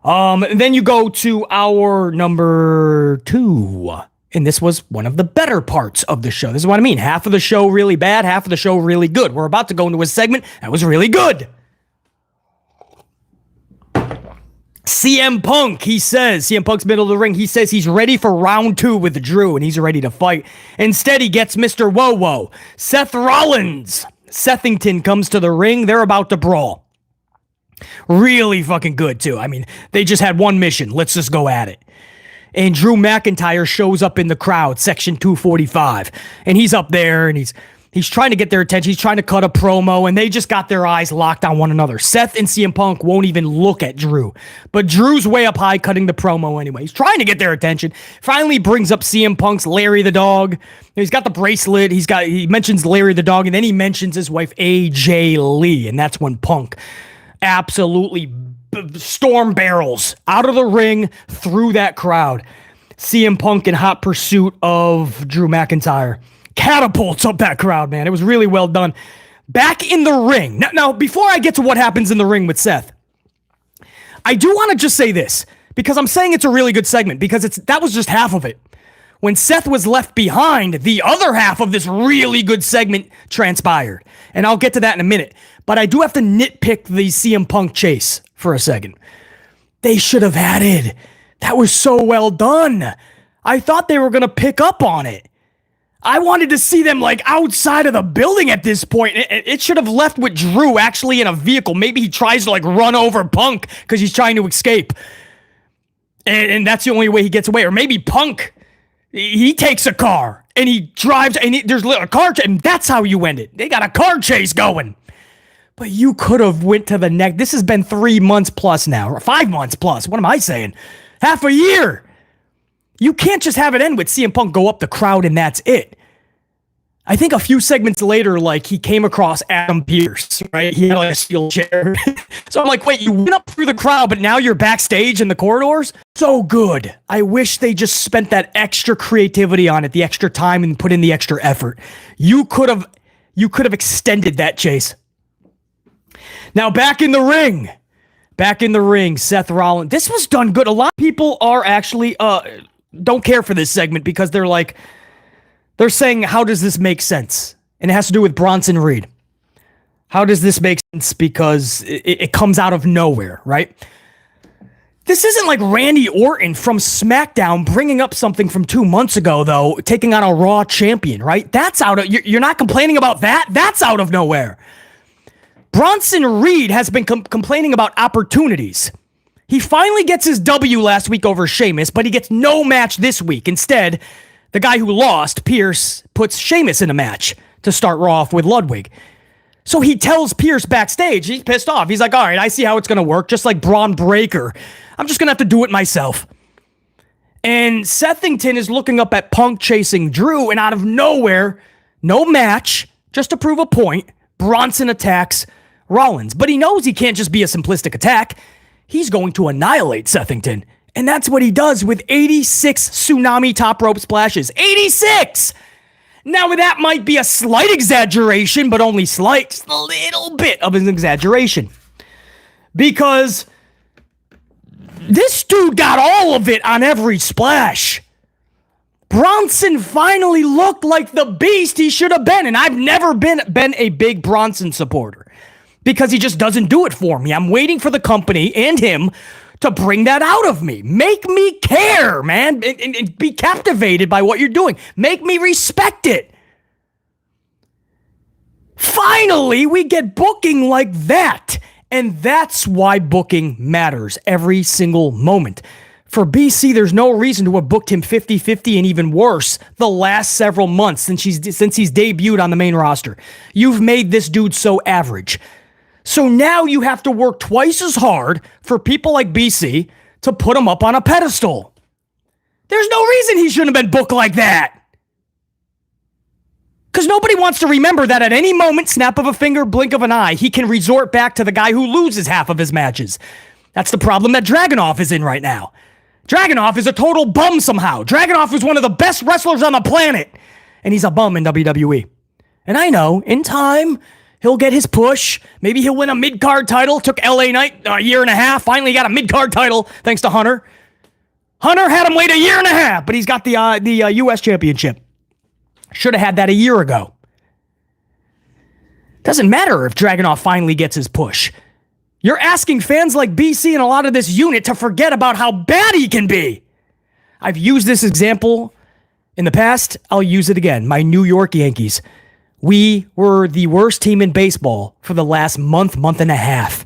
And then you go to our number 2. And this was one of the better parts of the show. This is what I mean. Half of the show really bad, half of the show really good. We're about to go into a segment that was really good. CM Punk, CM Punk's middle of the ring, he says he's ready for round 2 with Drew, and he's ready to fight. Instead, he gets Mr. Whoa-Whoa, Seth Rollins. Sethington comes to the ring. They're about to brawl. Really fucking good, too. I mean, they just had one mission. Let's just go at it. And Drew McIntyre shows up in the crowd, section 245. And he's up there, and he's trying to get their attention. He's trying to cut a promo, and they just got their eyes locked on one another. Seth and CM Punk won't even look at Drew. But Drew's way up high cutting the promo anyway. He's trying to get their attention. Finally brings up CM Punk's Larry the Dog. He's got the bracelet. He mentions Larry the Dog, and then he mentions his wife, AJ Lee. And that's when Punk absolutely storm barrels out of the ring through that crowd. CM Punk in hot pursuit of Drew McIntyre catapults up that crowd, man. It was really well done. Back in the ring. Now, before I get to what happens in the ring with Seth, I do want to just say this, because I'm saying it's a really good segment, because that was just half of it. When Seth was left behind, the other half of this really good segment transpired. And I'll get to that in a minute. But I do have to nitpick the CM Punk chase for a second. They should have added. That was so well done. I thought they were going to pick up on it. I wanted to see them like outside of the building at this point. It should have left with Drew actually in a vehicle. Maybe he tries to like run over Punk because he's trying to escape. And that's the only way he gets away. Or maybe Punk, he takes a car and he drives and there's a car chase. And that's how you end it. They got a car chase going. But you could have went to the neck. This has been 3 months plus now, or 5 months plus. What am I saying? Half a year. You can't just have it end with CM Punk go up the crowd and that's it. I think a few segments later, like, he came across Adam Pearce, right? He had like a steel chair. So I'm like, wait, you went up through the crowd, but now you're backstage in the corridors? So good. I wish they just spent that extra creativity on it, the extra time, and put in the extra effort. You could have extended that chase. Now back in the ring, Seth Rollins. This was done good. A lot of people are actually don't care for this segment because they're saying, how does this make sense? And it has to do with Bronson Reed. How does this make sense? Because it comes out of nowhere, right? This isn't like Randy Orton from SmackDown bringing up something from 2 months ago, though, taking on a Raw champion, right? That's out of, you're not complaining about that? That's out of nowhere. Bronson Reed has been complaining about opportunities. He finally gets his W last week over Sheamus, but he gets no match this week. Instead, the guy who lost, Pierce, puts Sheamus in a match to start Raw off with Ludwig. So he tells Pierce backstage, he's pissed off. He's like, all right, I see how it's going to work. Just like Braun Breaker. I'm just going to have to do it myself. And Sethington is looking up at Punk chasing Drew, and out of nowhere, no match, just to prove a point, Bronson attacks Rollins. But he knows he can't just be a simplistic attack. He's going to annihilate Sethington. And that's what he does with 86 tsunami top rope splashes. 86! Now, that might be a slight exaggeration, but only slight. Just a little bit of an exaggeration. Because this dude got all of it on every splash. Bronson finally looked like the beast he should have been. And I've never been a big Bronson supporter. Because he just doesn't do it for me. I'm waiting for the company and him to bring that out of me. Make me care, man. And be captivated by what you're doing. Make me respect it. Finally, we get booking like that. And that's why booking matters every single moment. For BC, there's no reason to have booked him 50-50 and even worse the last several months since he's debuted on the main roster. You've made this dude so average. So now you have to work twice as hard for people like BC to put him up on a pedestal. There's no reason he shouldn't have been booked like that. Because nobody wants to remember that at any moment, snap of a finger, blink of an eye, he can resort back to the guy who loses half of his matches. That's the problem that Dragunov is in right now. Dragunov is a total bum somehow. Dragunov is one of the best wrestlers on the planet. And he's a bum in WWE. And I know, in time, he'll get his push. Maybe he'll win a mid-card title. Took LA Knight a year and a half. Finally got a mid-card title thanks to Hunter. Hunter had him wait a year and a half, but he's got the U.S. Championship. Should have had that a year ago. Doesn't matter if Dragunov finally gets his push. You're asking fans like BC and a lot of this unit to forget about how bad he can be. I've used this example in the past. I'll use it again. My New York Yankees. We were the worst team in baseball for the last month and a half.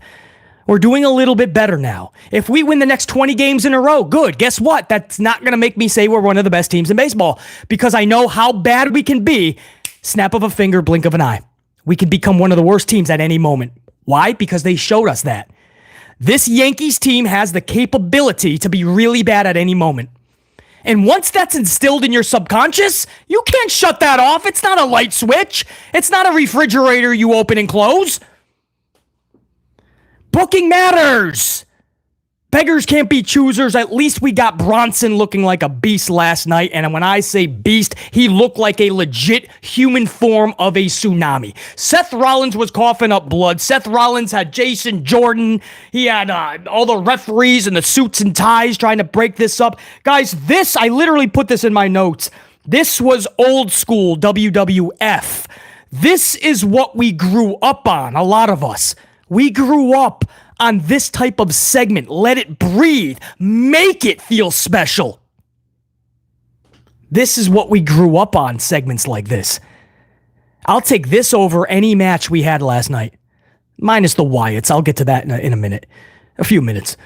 We're doing a little bit better now. If we win the next 20 games in a row, good. Guess what? That's not going to make me say we're one of the best teams in baseball because I know how bad we can be. Snap of a finger, blink of an eye. We can become one of the worst teams at any moment. Why? Because they showed us that. This Yankees team has the capability to be really bad at any moment. And once that's instilled in your subconscious, you can't shut that off. It's not a light switch. It's not a refrigerator you open and close. Booking matters. Beggars can't be choosers. At least we got Bronson looking like a beast last night. And when I say beast, he looked like a legit human form of a tsunami. Seth Rollins was coughing up blood. Seth Rollins had Jason Jordan. He had all the referees and the suits and ties trying to break this up. Guys, I literally put this in my notes. This was old school WWF. This is what we grew up on, a lot of us. We grew up on this type of segment. Let it breathe. Make it feel special. This is what we grew up on, segments like this. I'll take this over any match we had last night. Minus the Wyatts. I'll get to that in a minute. A few minutes.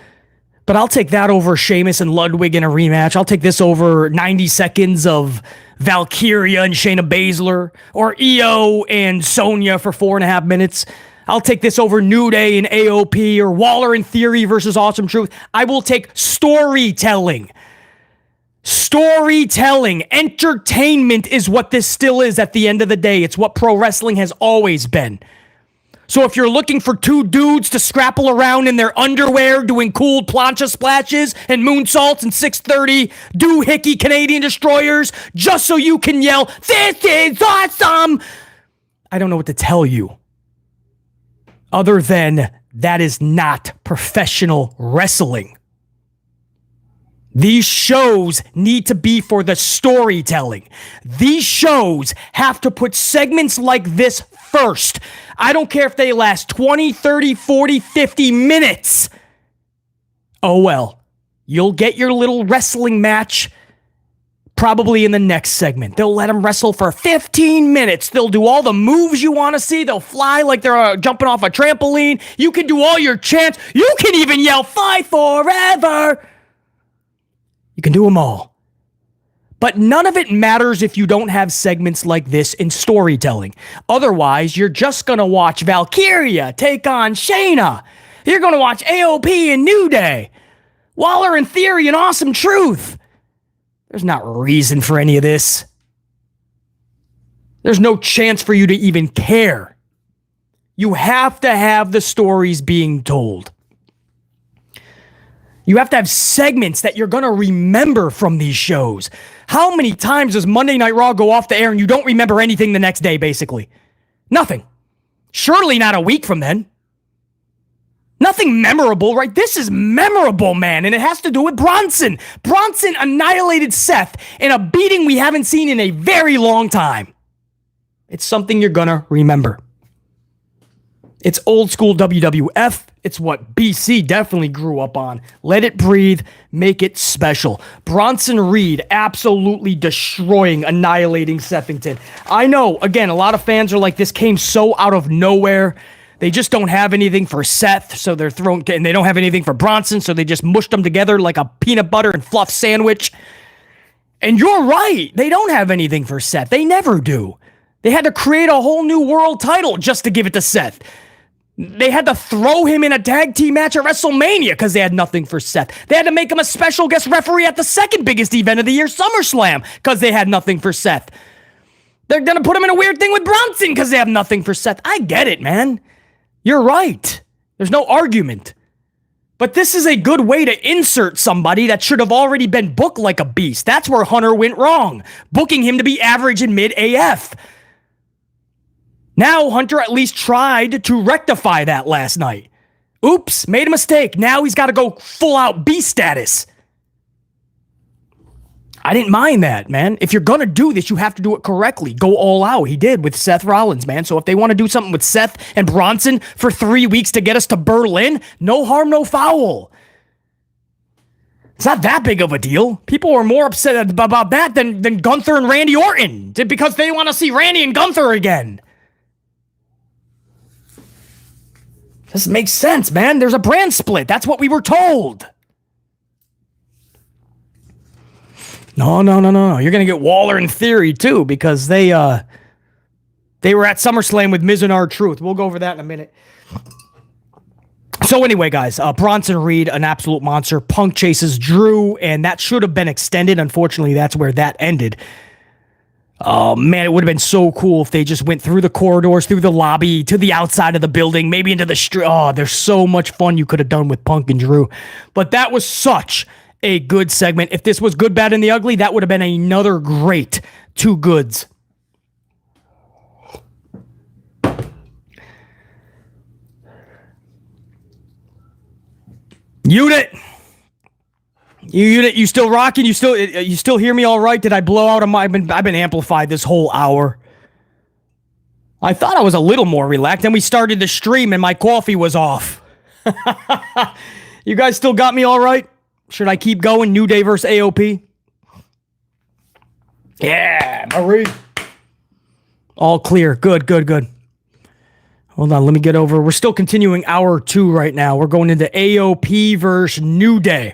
But I'll take that over Sheamus and Ludwig in a rematch. I'll take this over 90 seconds of Valkyria and Shayna Baszler. Or Iyo and Sonya for 4.5 minutes. I'll take this over New Day and AOP or Waller in Theory versus Awesome Truth. I will take storytelling. Storytelling. Entertainment is what this still is at the end of the day. It's what pro wrestling has always been. So if you're looking for two dudes to scrapple around in their underwear doing cool plancha splashes and moonsaults and 630 doohickey Canadian destroyers just so you can yell, "This is awesome!" I don't know what to tell you. Other than that is not professional wrestling. These shows need to be for the storytelling. These shows have to put segments like this first. I don't care if they last 20, 30, 40, 50 minutes. Oh well, you'll get your little wrestling match probably in the next segment. They'll let them wrestle for 15 minutes. They'll do all the moves you want to see. They'll fly like they're jumping off a trampoline. You can do all your chants. You can even yell, "Fight forever." You can do them all. But none of it matters if you don't have segments like this in storytelling. Otherwise, you're just going to watch Valkyria take on Shayna. You're going to watch AOP and New Day. Waller in Theory and Awesome Truth. There's not reason for any of this. There's no chance for you to even care. You have to have the stories being told. You have to have segments that you're going to remember from these shows. How many times does Monday Night Raw go off the air and you don't remember anything the next day, basically? Nothing. Surely not a week from then. Nothing memorable, right? This is memorable, man, and it has to do with Bronson. Bronson annihilated Seth in a beating we haven't seen in a very long time. It's something you're gonna remember. It's old school WWF. It's what BC definitely grew up on. Let it breathe. Make it special. Bronson Reed absolutely destroying, annihilating Sethington. I know, again, a lot of fans are like, this came so out of nowhere. They just don't have anything for Seth, so they're thrown, and they don't have anything for Bronson, so they just mushed them together like a peanut butter and fluff sandwich. And you're right, they don't have anything for Seth. They never do. They had to create a whole new world title just to give it to Seth. They had to throw him in a tag team match at WrestleMania because they had nothing for Seth. They had to make him a special guest referee at the second biggest event of the year, SummerSlam, because they had nothing for Seth. They're going to put him in a weird thing with Bronson because they have nothing for Seth. I get it, man. You're right. There's no argument. But this is a good way to insert somebody that should have already been booked like a beast. That's where Hunter went wrong, booking him to be average and mid AF. Now Hunter at least tried to rectify that last night. Oops, made a mistake. Now he's got to go full out beast status. I didn't mind that, man. If you're going to do this, you have to do it correctly. Go all out. He did with Seth Rollins, man. So if they want to do something with Seth and Bronson for 3 weeks to get us to Berlin, no harm, no foul. It's not that big of a deal. People are more upset about that than Gunther and Randy Orton because they want to see Randy and Gunther again. This makes sense, man. There's a brand split. That's what we were told. No. You're going to get Waller and Theory, too, because they were at SummerSlam with Miz and R-Truth. We'll go over that in a minute. So anyway, guys, Bronson Reed, an absolute monster. Punk chases Drew, and that should have been extended. Unfortunately, that's where that ended. Oh, man, it would have been so cool if they just went through the corridors, through the lobby, to the outside of the building, maybe into the street. Oh, there's so much fun you could have done with Punk and Drew. But that was such a good segment. If this was Good, Bad, and the Ugly, that would have been another great Two Goods. Unit, you still rocking? You still hear me all right? Did I blow out I've been amplified this whole hour. I thought I was a little more relaxed. Then we started the stream and my coffee was off. You guys still got me all right? Should I keep going? New Day versus AOP? Yeah, Marie. All clear. Good. Hold on, let me get over. We're still continuing hour 2 right now. We're going into AOP versus New Day.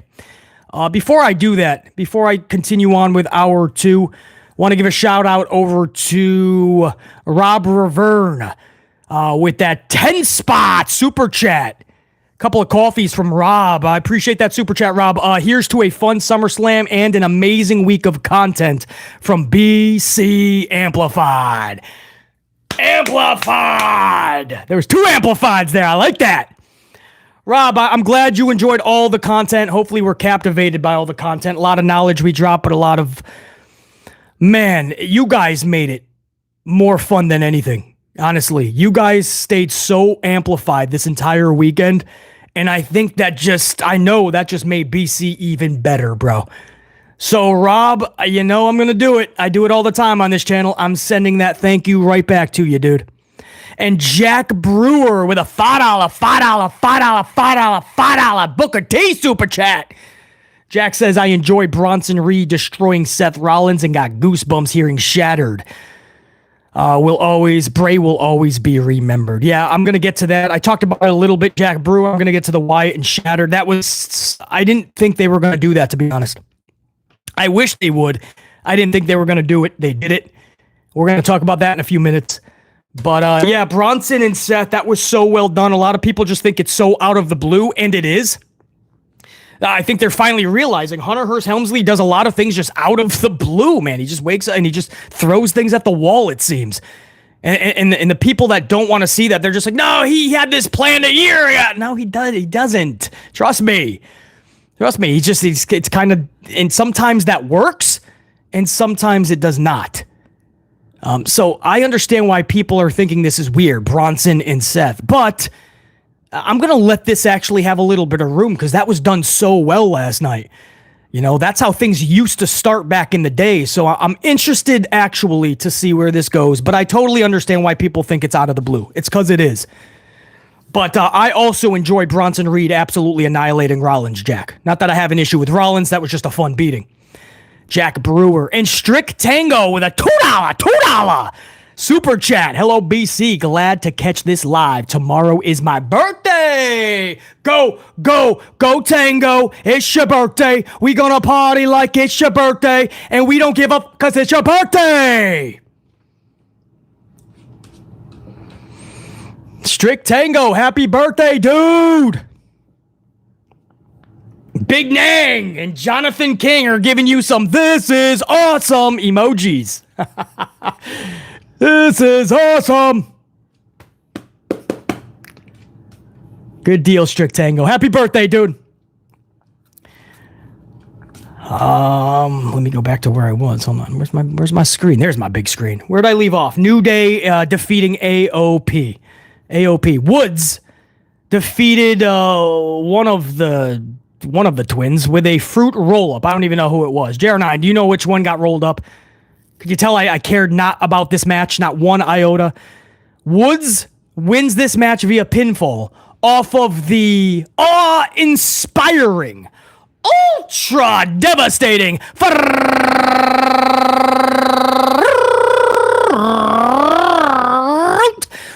Before I do that, before I continue on with hour 2, want to give a shout out over to Rob Reverne with that 10 spot super chat. Couple of coffees from Rob. I appreciate that super chat, Rob. Here's to a fun SummerSlam and an amazing week of content from BC Amplified. Amplified! There was 2 amplifieds there. I like that. Rob, I'm glad you enjoyed all the content. Hopefully we're captivated by all the content. A lot of knowledge we dropped, but a lot of... Man, you guys made it more fun than anything. Honestly, you guys stayed so amplified this entire weekend, and I think I know that just made BC even better, bro. So, Rob, you know I'm going to do it. I do it all the time on this channel. I'm sending that thank you right back to you, dude. And Jack Brewer with a $5 Booker T super chat. Jack says, I enjoy Bronson Reed destroying Seth Rollins and got goosebumps hearing Shattered. Bray will always be remembered. Yeah, I'm going to get to that. I talked about it a little bit, Jack Brewer. I'm going to get to the Wyatt and Shattered. I didn't think they were going to do that, to be honest. I wish they would. I didn't think they were going to do it. They did it. We're going to talk about that in a few minutes. But yeah, Bronson and Seth, that was so well done. A lot of people just think it's so out of the blue, and it is. I think they're finally realizing Hunter Hearst Helmsley does a lot of things just out of the blue, man. He just wakes up and he just throws things at the wall, it seems. And the people that don't want to see that, they're just like, no, he had this planned a year ago. No, he doesn't. Trust me. It's kind of, and sometimes that works, and sometimes it does not. So I understand why people are thinking this is weird, Bronson and Seth, but I'm going to let this actually have a little bit of room because that was done so well last night. You know, that's how things used to start back in the day. So I'm interested actually to see where this goes, but I totally understand why people think it's out of the blue. It's because it is. But I also enjoyed Bronson Reed absolutely annihilating Rollins, Jack. Not that I have an issue with Rollins. That was just a fun beating. Jack Brewer and Strict Tango with a $2. Super chat. Hello, BC. Glad to catch this live. Tomorrow is my birthday. Go, go, go Tango. It's your birthday. We gonna party like it's your birthday. And we don't give up because it's your birthday. Strict Tango. Happy birthday, dude. Big Nang and Jonathan King are giving you some "this is awesome" emojis. This is awesome. Good deal, Strict Tango. Happy birthday, dude. Let me go back to where I was. Hold on. Where's my screen? There's my big screen. Where'd I leave off? New Day defeating AOP. AOP. Woods defeated one of the twins with a fruit roll-up. I don't even know who it was. JR9, do you know which one got rolled up? Could you tell I cared not about this match, not one iota? Woods wins this match via pinfall off of the awe-inspiring, ultra-devastating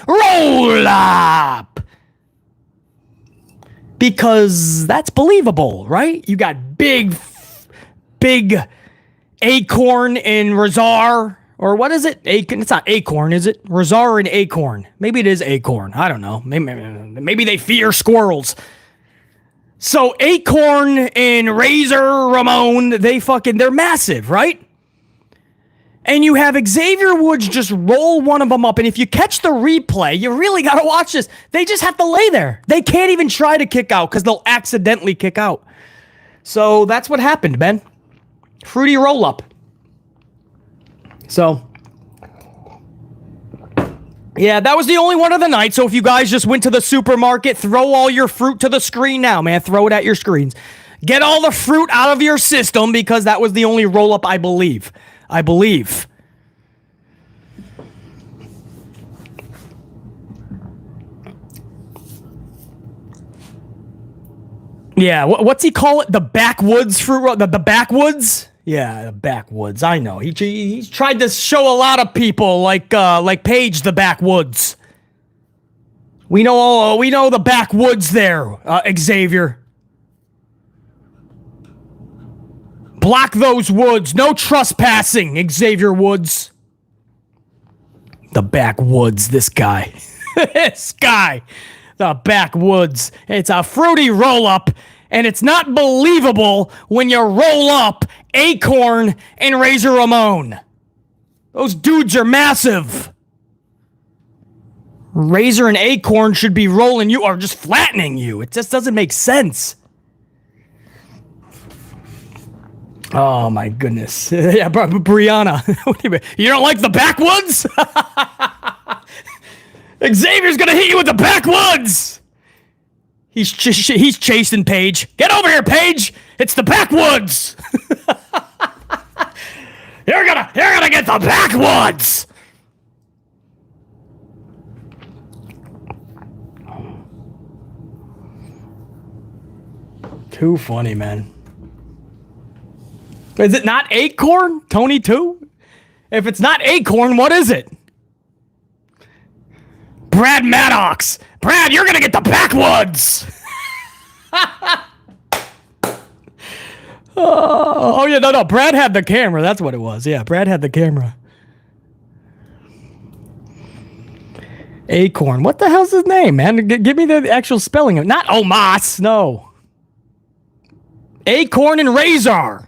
roll-up. Because that's believable, right? You got big Acorn and Razar, or what is it? It's not Acorn, is it? Razar and Acorn. Maybe it is Acorn. I don't know. Maybe they fear squirrels. So Acorn and Razor Ramon, they're massive, right? And you have Xavier Woods just roll one of them up. And if you catch the replay, you really got to watch this. They just have to lay there. They can't even try to kick out because they'll accidentally kick out. So that's what happened, man. Fruity roll up. So, yeah, that was the only one of the night. So if you guys just went to the supermarket, throw all your fruit to the screen now, man. Throw it at your screens. Get all the fruit out of your system because that was the only roll up, I believe. Yeah, what's he call it? The backwoods fruit roll? The backwoods? Yeah, the backwoods. I know. He's tried to show a lot of people like Paige the backwoods. We know the backwoods there, Xavier. Block those woods. No trespassing, Xavier Woods. The backwoods, this guy. This guy. The backwoods. It's a fruity roll-up, and it's not believable when you roll up Acorn and Razor Ramon. Those dudes are massive. Razor and Acorn should be rolling you or just flattening you. It just doesn't make sense. Oh my goodness. Yeah, Brianna. You don't like the backwoods? Xavier's gonna hit you with the backwoods. He's chasing Paige. Get over here, Paige. It's the backwoods. You're gonna get the backwoods. Too funny, man. Is it not Acorn? Tony too? If it's not Acorn, what is it? Brad Maddox. Brad, you're gonna get the backwoods. Oh yeah, no. Brad had the camera. That's what it was. Yeah, Brad had the camera. Acorn. What the hell's his name, man? Give me the actual spelling of it. Not Omos. No. Acorn and Razor.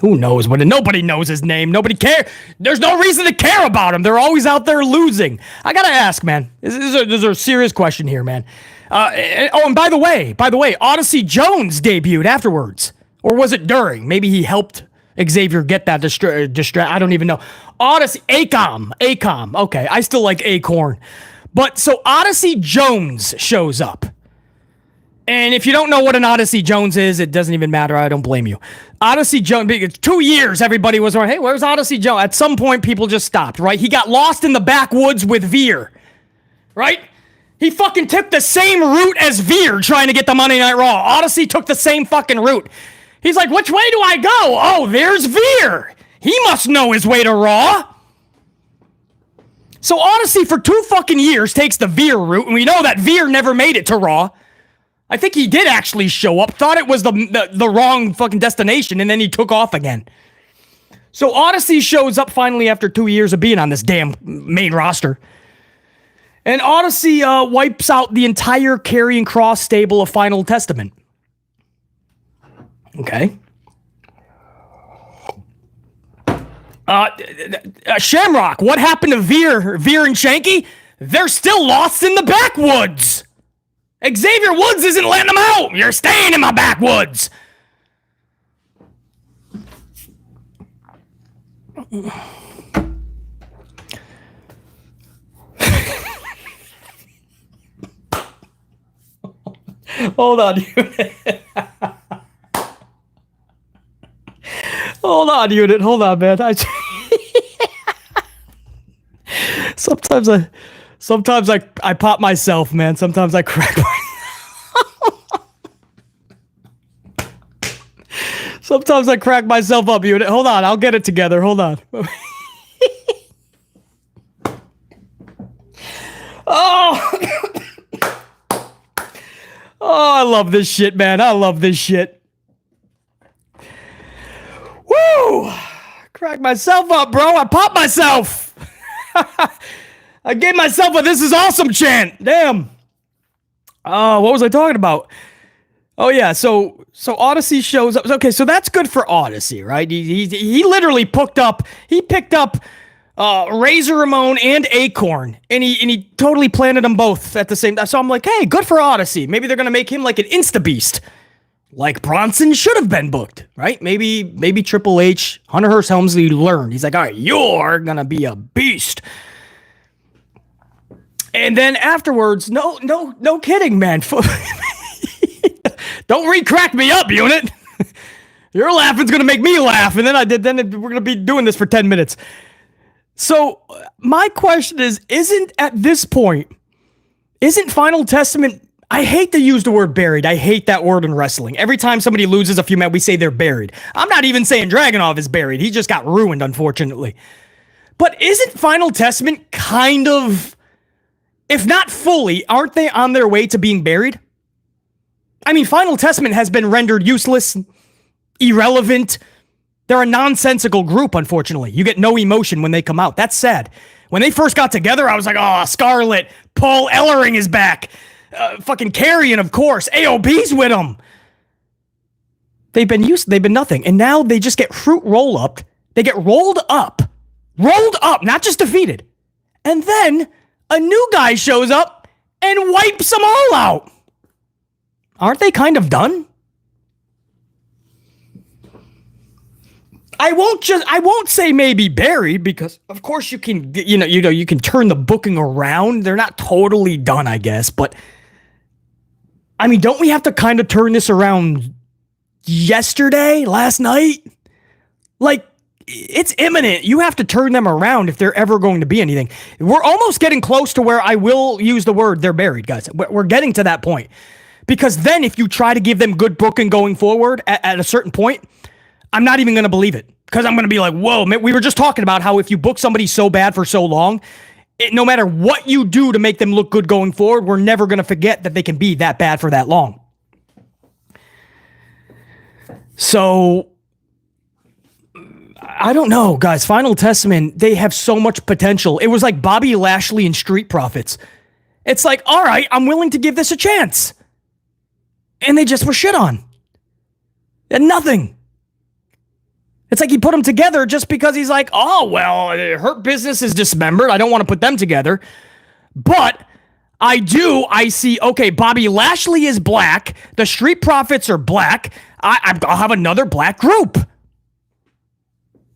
Who knows what? Nobody knows his name. Nobody cares. There's no reason to care about him. They're always out there losing. I gotta ask, man. This is a serious question here, man. And by the way, Odyssey Jones debuted afterwards, or was it during? Maybe he helped Xavier get that distract. I don't even know. Odyssey Acom. Okay, I still like Acorn, but so Odyssey Jones shows up. And if you don't know what an Odyssey Jones is, it doesn't even matter. I don't blame you. Odyssey Jones, 2 years, everybody was like, hey, where's Odyssey Jones? At some point, people just stopped, right? He got lost in the backwoods with Veer, right? He fucking took the same route as Veer trying to get the Monday Night Raw. Odyssey took the same fucking route. He's like, which way do I go? Oh, there's Veer. He must know his way to Raw. So Odyssey for 2 fucking years takes the Veer route, and we know that Veer never made it to Raw. I think he did actually show up, thought it was the wrong fucking destination, and then he took off again. So Odyssey shows up finally after 2 years of being on this damn main roster. And Odyssey wipes out the entire Karrion Kross stable of Final Testament. Okay. Shamrock, what happened to Veer and Shanky? They're still lost in the backwoods. Xavier Woods isn't letting them out. You're staying in my backwoods. Hold on, unit. Hold on, unit. Hold on, man. Sometimes I pop myself, man. Sometimes I crack myself. Sometimes I crack myself up, unit. Hold on, I'll get it together. Hold on. Oh. Oh, I love this shit, man. I love this shit. Woo! Crack myself up, bro. I popped myself. I gave myself a "this is awesome" chant. Damn. What was I talking about? Oh yeah, so Odyssey shows up. Okay, so that's good for Odyssey, right? He literally picked up Razor Ramon and Acorn, and he totally planted them both at the same time. So I'm like, hey, good for Odyssey. Maybe they're gonna make him like an insta beast, like Bronson should have been booked, right? Maybe Triple H, Hunter Hearst Helmsley learned. He's like, all right, you're gonna be a beast. And then afterwards, no kidding, man. Don't re-crack me up, unit. Your laughing's gonna make me laugh, and then we're gonna be doing this for 10 minutes. So my question is, isn't Final Testament, I hate to use the word buried. I hate that word in wrestling. Every time somebody loses a few men, we say they're buried. I'm not even saying Dragunov is buried. He just got ruined, unfortunately. But isn't Final Testament kind of, if not fully, aren't they on their way to being buried? I mean, Final Testament has been rendered useless, irrelevant. They're a nonsensical group, unfortunately. You get no emotion when they come out. That's sad. When they first got together, I was like, oh, Scarlett, Paul Ellering is back. Fucking Karrion, of course. AOB's with them. They've been nothing. And now they just get fruit roll-up. They get rolled up, not just defeated. And then a new guy shows up and wipes them all out. Aren't they kind of done? I won't say maybe buried, because of course you can, you can turn the booking around. They're not totally done, I guess, but I mean, don't we have to kind of turn this around last night? Like, it's imminent. You have to turn them around if they're ever going to be anything. We're almost getting close to where I will use the word they're buried, guys. We're getting to that point. Because then if you try to give them good booking going forward at a certain point, I'm not even going to believe it, because I'm going to be like, whoa, man, we were just talking about how if you book somebody so bad for so long, no matter what you do to make them look good going forward, we're never going to forget that they can be that bad for that long. So, I don't know, guys. Final Testament, they have so much potential. It was like Bobby Lashley and Street Profits. It's like, all right, I'm willing to give this a chance. And they just were shit on. And nothing. It's like he put them together just because he's like, oh, well, Hurt Business is dismembered. I don't want to put them together. But I see, okay, Bobby Lashley is black. The Street Profits are black. I'll have another black group.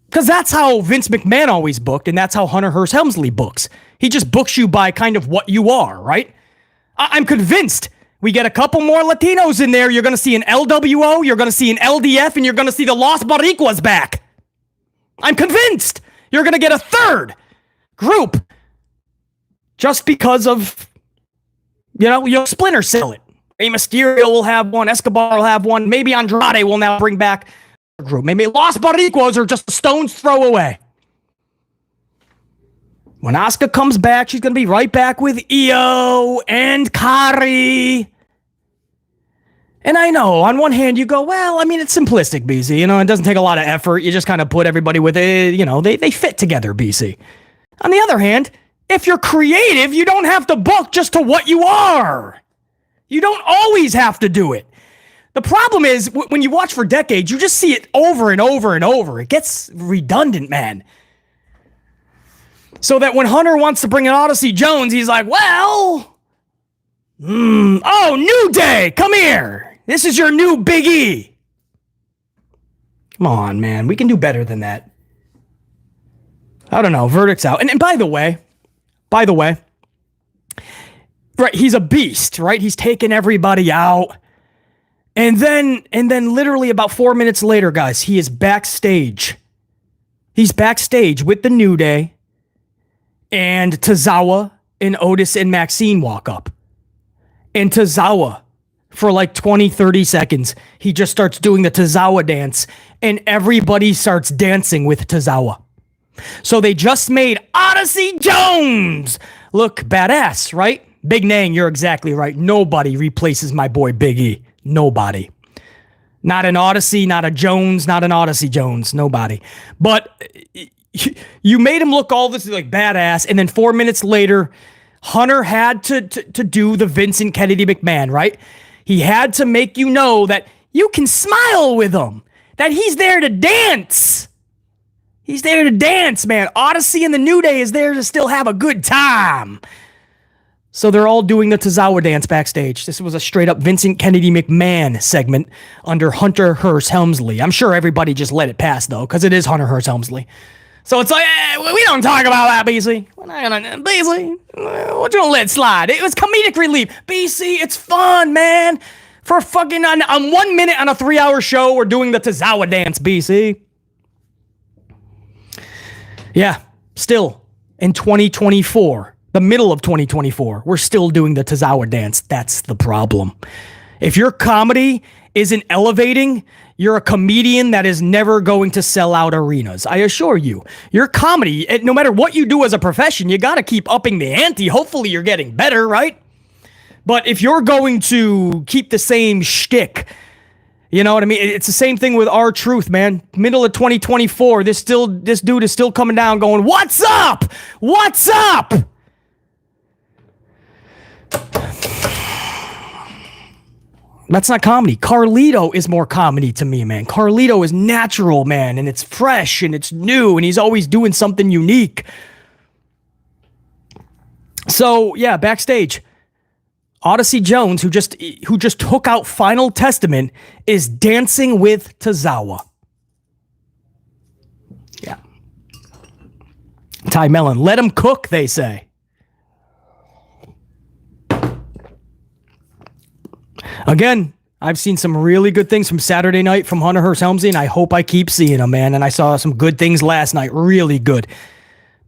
Because that's how Vince McMahon always booked, and that's how Hunter Hearst Helmsley books. He just books you by kind of what you are, right? I'm convinced we get a couple more Latinos in there. You're going to see an LWO, you're going to see an LDF, and you're going to see the Los Boricuas back. I'm convinced you're going to get a third group just because of, you'll Splinter Cell it. Rey Mysterio will have one, Escobar will have one, maybe Andrade will now bring back a group. Maybe Los Boricuas are just a stone's throw away. When Asuka comes back, she's going to be right back with Iyo and Kari. And I know, on one hand, you go, well, I mean, it's simplistic, BC. You know, it doesn't take a lot of effort. You just kind of put everybody with it. You know, they fit together, BC. On the other hand, if you're creative, you don't have to book just to what you are. You don't always have to do it. The problem is, when you watch for decades, you just see it over and over and over. It gets redundant, man. So that when Hunter wants to bring in Odyssey Jones, he's like, well, oh, New Day, come here. This is your new Big E. Come on, man. We can do better than that. I don't know. Verdict's out. And by the way, right, he's a beast, right? He's taking everybody out. And then literally about 4 minutes later, guys, he is backstage. He's backstage with the New Day. And Tozawa and Otis and Maxine walk up. And Tozawa, for like 20, 30 seconds, he just starts doing the Tozawa dance. And everybody starts dancing with Tozawa. So they just made Odyssey Jones look badass, right? Big Nang, you're exactly right. Nobody replaces my boy Big E. Nobody. Not an Odyssey, not a Jones, not an Odyssey Jones. Nobody. But you made him look all this like badass, and then 4 minutes later, Hunter had to do the Vincent Kennedy McMahon, right? He had to make you know that you can smile with him, that he's there to dance. He's there to dance, man. Odyssey and the New Day is there to still have a good time. So they're all doing the Tozawa dance backstage. This was a straight up Vincent Kennedy McMahon segment under Hunter Hearst Helmsley. I'm sure everybody just let it pass, though, because it is Hunter Hearst Helmsley. So it's like, we don't talk about that, BC. We're not gonna, BC, we're gonna let it slide. It was comedic relief. BC, it's fun, man. For fucking, on 1 minute on a 3-hour show, we're doing the Tozawa dance, BC. Yeah, still, in 2024, the middle of 2024, we're still doing the Tozawa dance. That's the problem. If your comedy isn't elevating, you're a comedian that is never going to sell out arenas. I assure you. Your comedy, no matter what you do as a profession, you got to keep upping the ante. Hopefully you're getting better, right? But if you're going to keep the same shtick, you know what I mean? It's the same thing with R-Truth, man. Middle of 2024, this dude is still coming down going, "What's up? What's up?" That's not comedy. Carlito is more comedy to me, man. Carlito is natural, man, and it's fresh and it's new, and he's always doing something unique. So, yeah, backstage, Odyssey Jones, who just took out Final Testament, is dancing with Tozawa. Yeah. Ty Mellon, let him cook, they say. Again, I've seen some really good things from Saturday night from Hunter Hearst Helmsley, and I hope I keep seeing them, man. And I saw some good things last night, really good.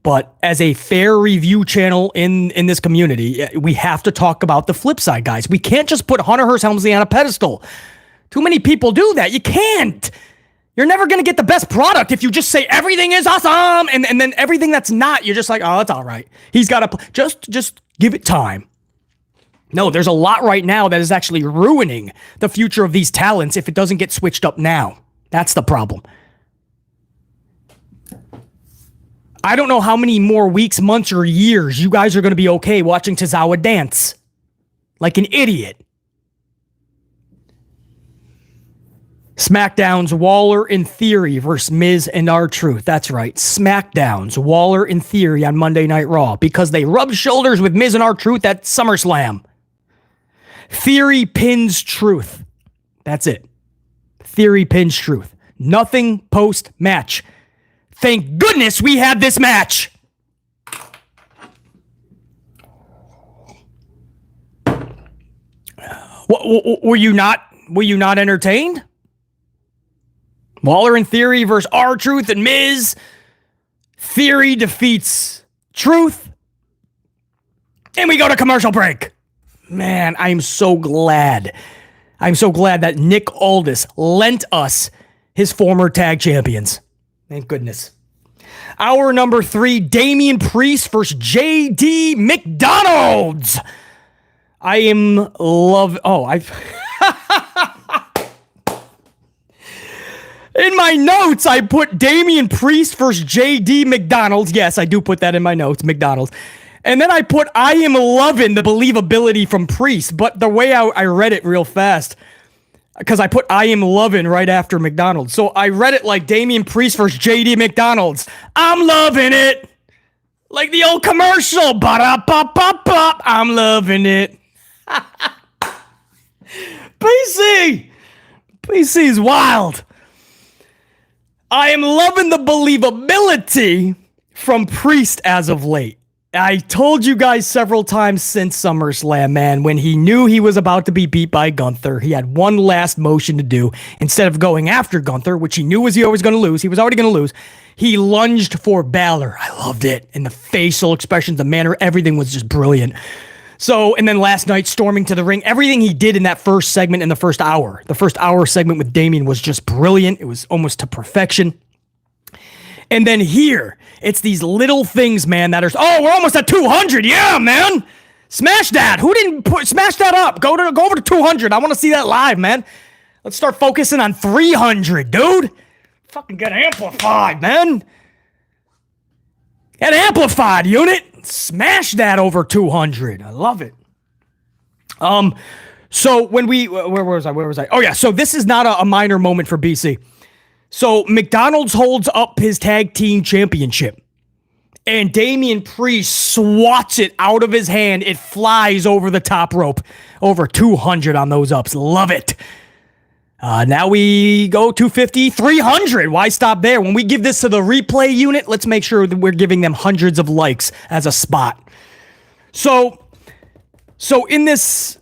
But as a fair review channel in this community, we have to talk about the flip side, guys. We can't just put Hunter Hearst Helmsley on a pedestal. Too many people do that. You can't. You're never going to get the best product if you just say everything is awesome, and then everything that's not, you're just like, oh, it's all right. He's got to just give it time. No, there's a lot right now that is actually ruining the future of these talents if it doesn't get switched up now. That's the problem. I don't know how many more weeks, months, or years you guys are going to be okay watching Tozawa dance like an idiot. SmackDown's Waller in Theory versus Miz and R-Truth. That's right. SmackDown's Waller in Theory on Monday Night Raw because they rubbed shoulders with Miz and R-Truth at SummerSlam. Theory pins Truth. That's it. Theory pins Truth. Nothing post-match. Thank goodness we had this match. Were you not entertained? Waller in Theory versus R-Truth and Miz. Theory defeats Truth. And we go to commercial break. Man, I'm so glad. I'm so glad that Nick Aldis lent us his former tag champions. Thank goodness. Hour number 3, Damien Priest versus JD McDonald's. I am love. Oh, I've. In my notes, I put Damien Priest versus JD McDonald's. Yes, I do put that in my notes, McDonald's. And then I put, I am loving the believability from Priest. But the way I read it real fast, because I put I am loving right after McDonald's. So I read it like Damien Priest versus JD McDonald's. I'm loving it. Like the old commercial. Ba-da-ba-ba-ba. I'm loving it. PC is wild. I am loving the believability from Priest as of late. I told you guys several times since SummerSlam, man, when he knew he was about to be beat by Gunther, he had one last motion to do. Instead of going after Gunther, which he knew was always going to lose, he was already going to lose, he lunged for Balor. I loved it. And the facial expressions, the manner, everything was just brilliant. So, and then last night, storming to the ring, everything he did in that first segment in the first hour segment with Damien was just brilliant. It was almost to perfection. And then here, it's these little things, man, that are, oh, we're almost at 200. Yeah, man. Smash that. Who didn't smash that up? Go over to 200. I want to see that live, man. Let's start focusing on 300, dude. Fucking get amplified, man. Get amplified, unit. Smash that over 200. I love it. So when where was I? Oh yeah, so this is not a minor moment for BC. So McDonald's holds up his tag team championship and Damien Priest swats it out of his hand. It flies over the top rope, over 200 on those ups. Love it. Now we go 250, 300. Why stop there? When we give this to the replay unit, let's make sure that we're giving them hundreds of likes as a spot. So in this,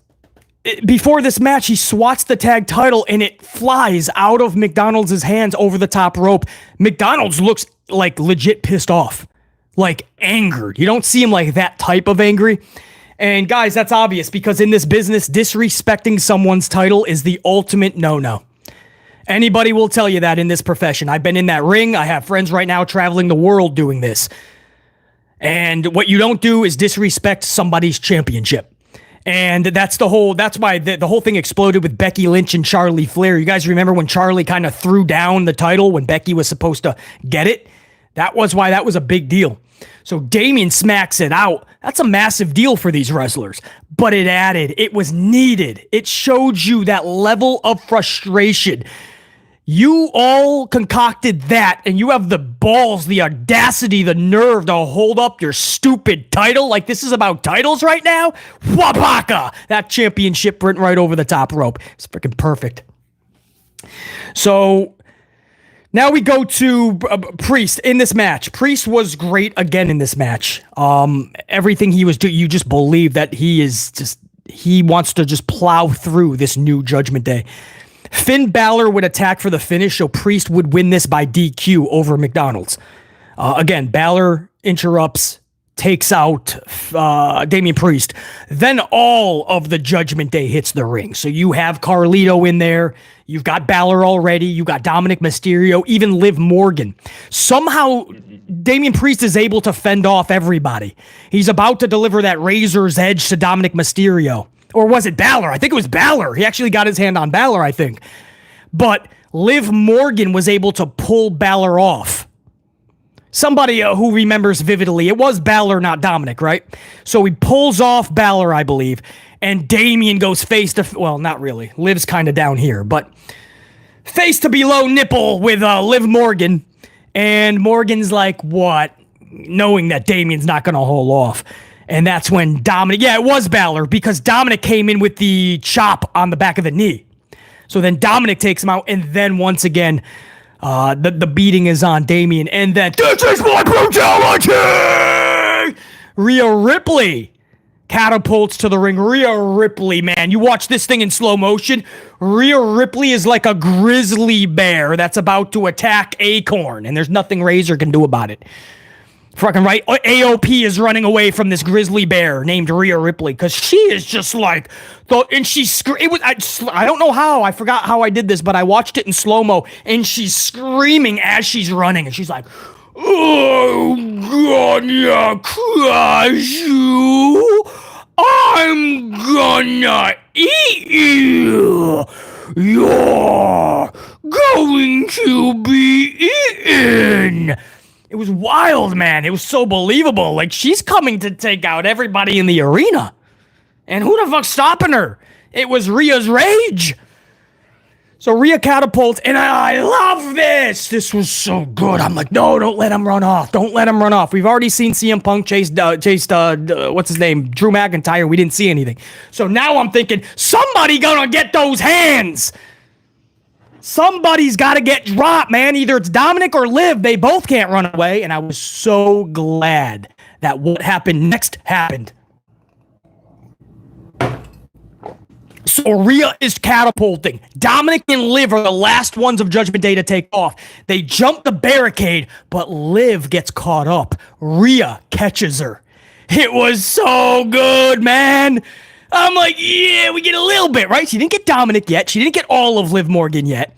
before this match, he swats the tag title and it flies out of McDonald's hands over the top rope. McDonald's looks like legit pissed off, like angered. You don't see him like that type of angry. And guys, that's obvious because in this business, disrespecting someone's title is the ultimate no-no. Anybody will tell you that in this profession. I've been in that ring. I have friends right now traveling the world doing this. And what you don't do is disrespect somebody's championship. And that's why the whole thing exploded with Becky Lynch and Charlie Flair. You guys remember when Charlie kind of threw down the title when Becky was supposed to get it? That was why that was a big deal. So Damien smacks it out. That's a massive deal for these wrestlers. But it was needed. It showed you that level of frustration. You all concocted that, and you have the balls, the audacity, the nerve to hold up your stupid title like this is about titles right now? Wapaka! That championship went right over the top rope. It's freaking perfect. So now we go to Priest in this match. Priest was great again in this match. Everything he was doing, you just believe that he wants to just plow through this new Judgment Day. Finn Balor would attack for the finish, so Priest would win this by DQ over McDonald's. Again, Balor interrupts, takes out Damien Priest. Then all of the Judgment Day hits the ring. So you have Carlito in there. You've got Balor already. You got Dominic Mysterio, even Liv Morgan. Somehow, Damien Priest is able to fend off everybody. He's about to deliver that razor's edge to Dominic Mysterio. Or was it Balor? I think it was Balor. He actually got his hand on Balor, I think. But Liv Morgan was able to pull Balor off. Somebody who remembers vividly, it was Balor, not Dominic, right? So he pulls off Balor, I believe, and Damien goes face to, well, not really. Liv's kind of down here, but face to below nipple with Liv Morgan. And Morgan's like, what? Knowing that Damien's not going to hold off. And that's when Dominic, it was Balor, because Dominic came in with the chop on the back of the knee. So then Dominic takes him out, and then once again, the beating is on Damien, and then, this is my brutality! Rhea Ripley catapults to the ring. Rhea Ripley, man, you watch this thing in slow motion. Rhea Ripley is like a grizzly bear that's about to attack Acorn, and there's nothing Razor can do about it. Fucking right. AOP is running away from this grizzly bear named Rhea Ripley because she is just like, and she's I don't know how. I forgot how I did this, but I watched it in slow mo, and she's screaming as she's running, and she's like, I'm gonna crush you. I'm gonna eat you. You're going to be eaten. It was wild, man. It was so believable. Like, she's coming to take out everybody in the arena. And who the fuck's stopping her? It was Rhea's rage. So Rhea catapults, and I love this. This was so good. I'm like, no, don't let him run off. Don't let him run off. We've already seen CM Punk chase what's his name? Drew McIntyre. We didn't see anything. So now I'm thinking, somebody gonna get those hands. Somebody's got to get dropped, man. Either it's Dominic or Liv. They both can't run away. And I was so glad that what happened next happened. So Rhea is catapulting. Dominic and Liv are the last ones of Judgment Day to take off. They jump the barricade, but Liv gets caught up. Rhea catches her. It was so good, man. I'm like, yeah, we get a little bit, right? She didn't get Dominic yet. She didn't get all of Liv Morgan yet.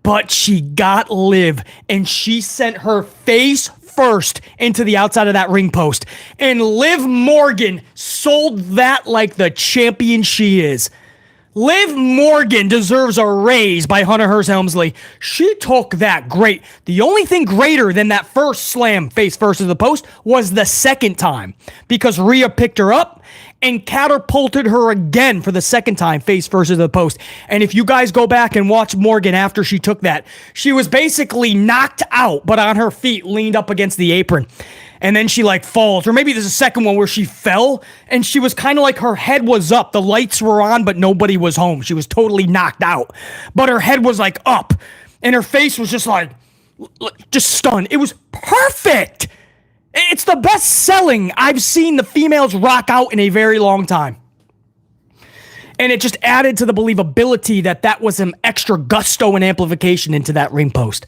But she got Liv, and she sent her face first into the outside of that ring post. And Liv Morgan sold that like the champion she is. Liv Morgan deserves a raise by Hunter Hearst Helmsley. She took that great. The only thing greater than that first slam face first to the post was the second time, because Rhea picked her up and catapulted her again for the second time face first to the post. And if you guys go back and watch Morgan after she took that, she was basically knocked out, but on her feet, leaned up against the apron. And then she like falls, or maybe there's a second one where she fell and she was kind of like her head was up. The lights were on, but nobody was home. She was totally knocked out, but her head was like up and her face was just like, just stunned. It was perfect. It's the best selling I've seen the females rock out in a very long time. And it just added to the believability that was some extra gusto and amplification into that ring post.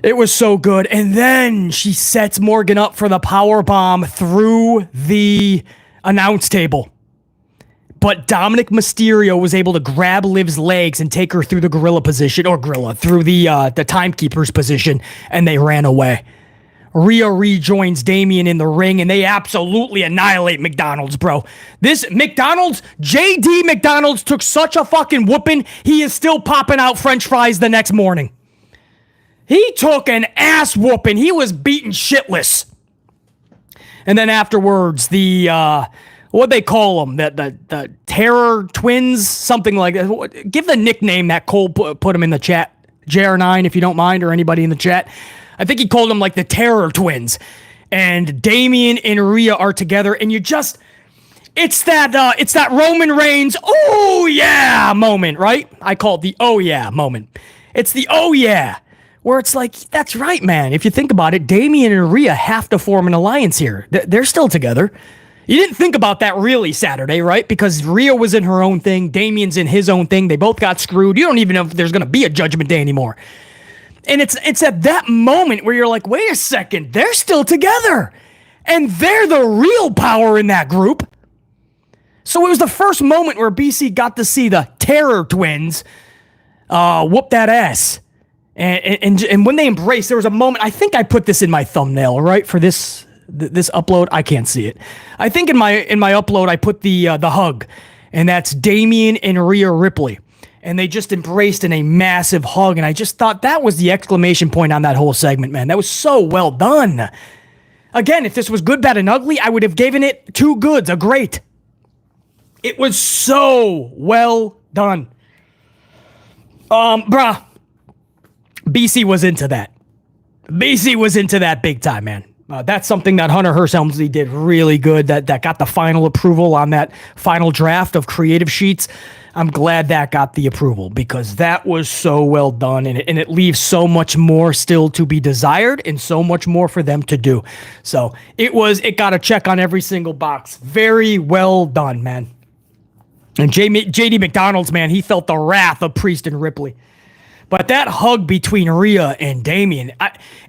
It was so good. And then she sets Morgan up for the power bomb through the announce table. But Dominic Mysterio was able to grab Liv's legs and take her through the gorilla position, or through the timekeeper's position, and they ran away. Rhea rejoins Damien in the ring, and they absolutely annihilate McDonald's, bro. This McDonald's, JD McDonald's took such a fucking whooping, he is still popping out french fries the next morning. He took an ass whooping. He was beaten shitless. And then afterwards, what'd they call them? The Terror Twins? Something like that. Give the nickname that Cole put him in the chat. JR9, if you don't mind, or anybody in the chat. I think he called them like the Terror Twins. And Damien and Rhea are together, and it's that Roman Reigns, oh yeah moment, right? I call it the oh yeah moment. It's the oh yeah. Where it's like, that's right, man. If you think about it, Damien and Rhea have to form an alliance here. They're still together. You didn't think about that really Saturday, right? Because Rhea was in her own thing. Damien's in his own thing. They both got screwed. You don't even know if there's going to be a Judgment Day anymore. And it's at that moment where you're like, wait a second, they're still together. And they're the real power in that group. So it was the first moment where BC got to see the Terror Twins whoop that ass. And when they embraced, there was a moment, I think I put this in my thumbnail, right, for this upload. I can't see it. I think in my upload, I put the hug, and that's Damien and Rhea Ripley. And they just embraced in a massive hug, and I just thought that was the exclamation point on that whole segment, man. That was so well done. Again, if this was good, bad, and ugly, I would have given it 2 goods, a great. It was so well done. Bruh. BC was into that. BC was into that big time, man. That's something that Hunter Hearst Helmsley did really good. That got the final approval on that final draft of creative sheets. I'm glad that got the approval, because that was so well done, and it leaves so much more still to be desired and so much more for them to do. So it got a check on every single box. Very well done, man. And JD McDonald's, man, he felt the wrath of Priest and Ripley. But that hug between Rhea and Damien,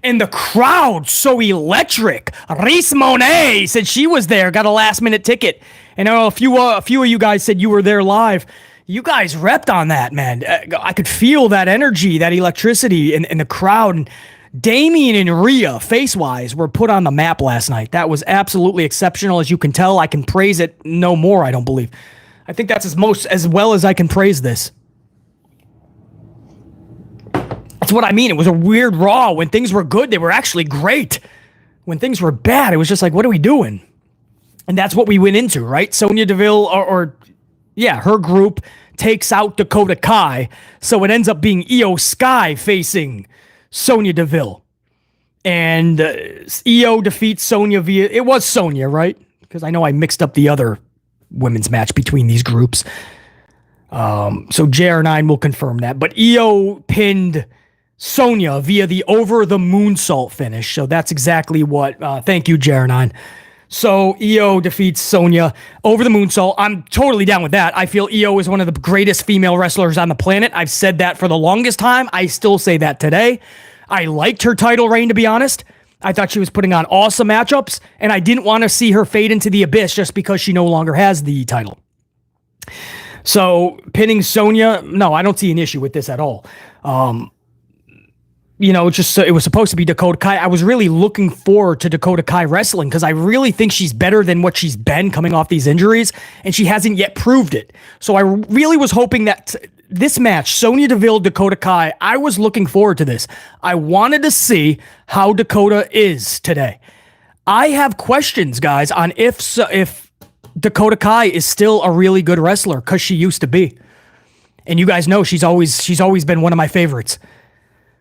and the crowd, so electric. Reese Monet said she was there, got a last-minute ticket. And I know a few of you guys said you were there live. You guys repped on that, man. I could feel that energy, that electricity in the crowd. And Damien and Rhea, face-wise, were put on the map last night. That was absolutely exceptional. As you can tell, I can praise it no more, I don't believe. I think that's as well as I can praise this. That's what I mean. It was a weird Raw. When things were good, they were actually great. When things were bad, it was just like, what are we doing? And that's what we went into, right? Sonya Deville, her group takes out Dakota Kai. So it ends up being Iyo Sky facing Sonya Deville. And Iyo defeats Sonya via... It was Sonya, right? Because I know I mixed up the other women's match between these groups. So JR9 will confirm that. But Iyo pinned Sonya via the over the moonsault finish. So that's exactly what... thank you, JR9. So Iyo defeats Sonya over the moonsault. I'm totally down with that. I feel Iyo is one of the greatest female wrestlers on the planet. I've said that for the longest time. I still say that today. I liked her title reign, to be honest. I thought she was putting on awesome matchups, and I didn't want to see her fade into the abyss just because she no longer has the title. So pinning Sonya, no, I don't see an issue with this at all. It was supposed to be Dakota Kai. I was really looking forward to Dakota Kai wrestling because I really think she's better than what she's been coming off these injuries, and she hasn't yet proved it. So I really was hoping that this match, Sonya Deville, Dakota Kai, I was looking forward to this. I wanted to see how Dakota is today. I have questions, guys, on if Dakota Kai is still a really good wrestler because she used to be. And you guys know she's always been one of my favorites.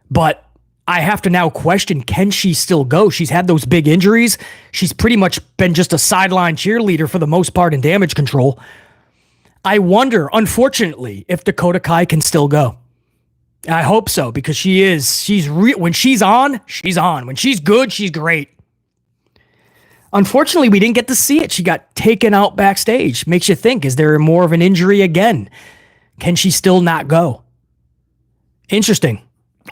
But I have to now question, can she still go? She's had those big injuries. She's pretty much been just a sideline cheerleader for the most part in Damage Control. I wonder, unfortunately, if Dakota Kai can still go. I hope so, because when she's on, she's on. When she's good, she's great. Unfortunately, we didn't get to see it. She got taken out backstage. Makes you think, is there more of an injury again? Can she still not go? Interesting.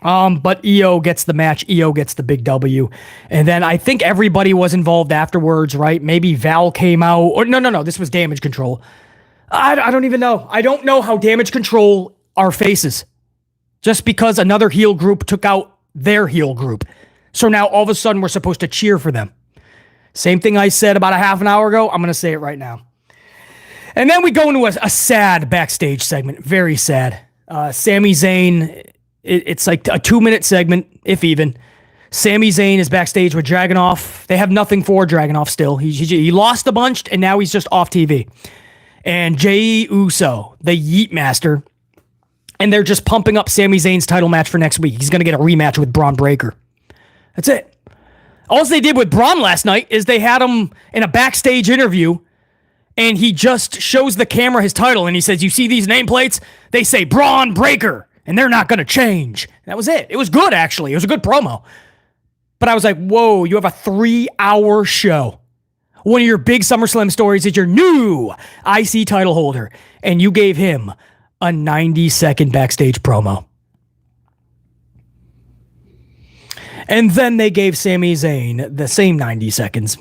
But Iyo gets the match. Iyo gets the big W. And then I think everybody was involved afterwards, right? Maybe Val came out. Or no. This was Damage Control. I don't even know. I don't know how Damage Control are faces. Just because another heel group took out their heel group. So now all of a sudden we're supposed to cheer for them. Same thing I said about a half an hour ago. I'm going to say it right now. And then we go into a sad backstage segment. Very sad. Sami Zayn... It's like a 2-minute segment, if even. Sami Zayn is backstage with Dragunov. They have nothing for Dragunov still. He lost a bunch, and now he's just off TV. And Jey Uso, the Yeet Master, and they're just pumping up Sami Zayn's title match for next week. He's going to get a rematch with Braun Breaker. That's it. All they did with Braun last night is they had him in a backstage interview, and he just shows the camera his title, and he says, you see these nameplates? They say Braun Breaker. And they're not going to change. That was it. It was good, actually. It was a good promo. But I was like, whoa, you have a 3-hour show. One of your big SummerSlam stories is your new IC title holder. And you gave him a 90-second backstage promo. And then they gave Sami Zayn the same 90 seconds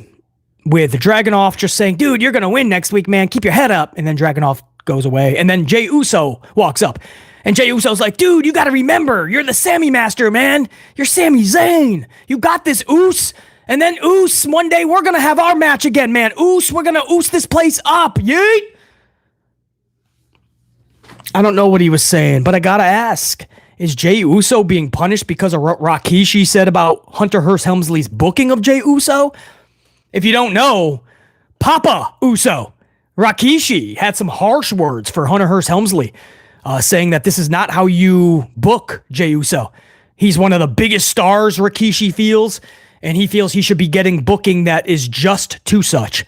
with Dragunov just saying, dude, you're going to win next week, man. Keep your head up. And then Dragunov goes away. And then Jey Uso walks up. And Jey Uso's like, dude, you got to remember, you're the Sami Master, man. You're Sami Zayn. You got this, Oos. And then Oos, one day we're going to have our match again, man. Oos, we're going to Oos this place up. Yeet. I don't know what he was saying, but I got to ask, is Jey Uso being punished because of what Rikishi said about Hunter Hearst Helmsley's booking of Jey Uso? If you don't know, Papa Uso, Rikishi, had some harsh words for Hunter Hearst Helmsley. Saying that this is not how you book Jey Uso. He's one of the biggest stars, Rikishi feels, and he feels he should be getting booking that is just to such.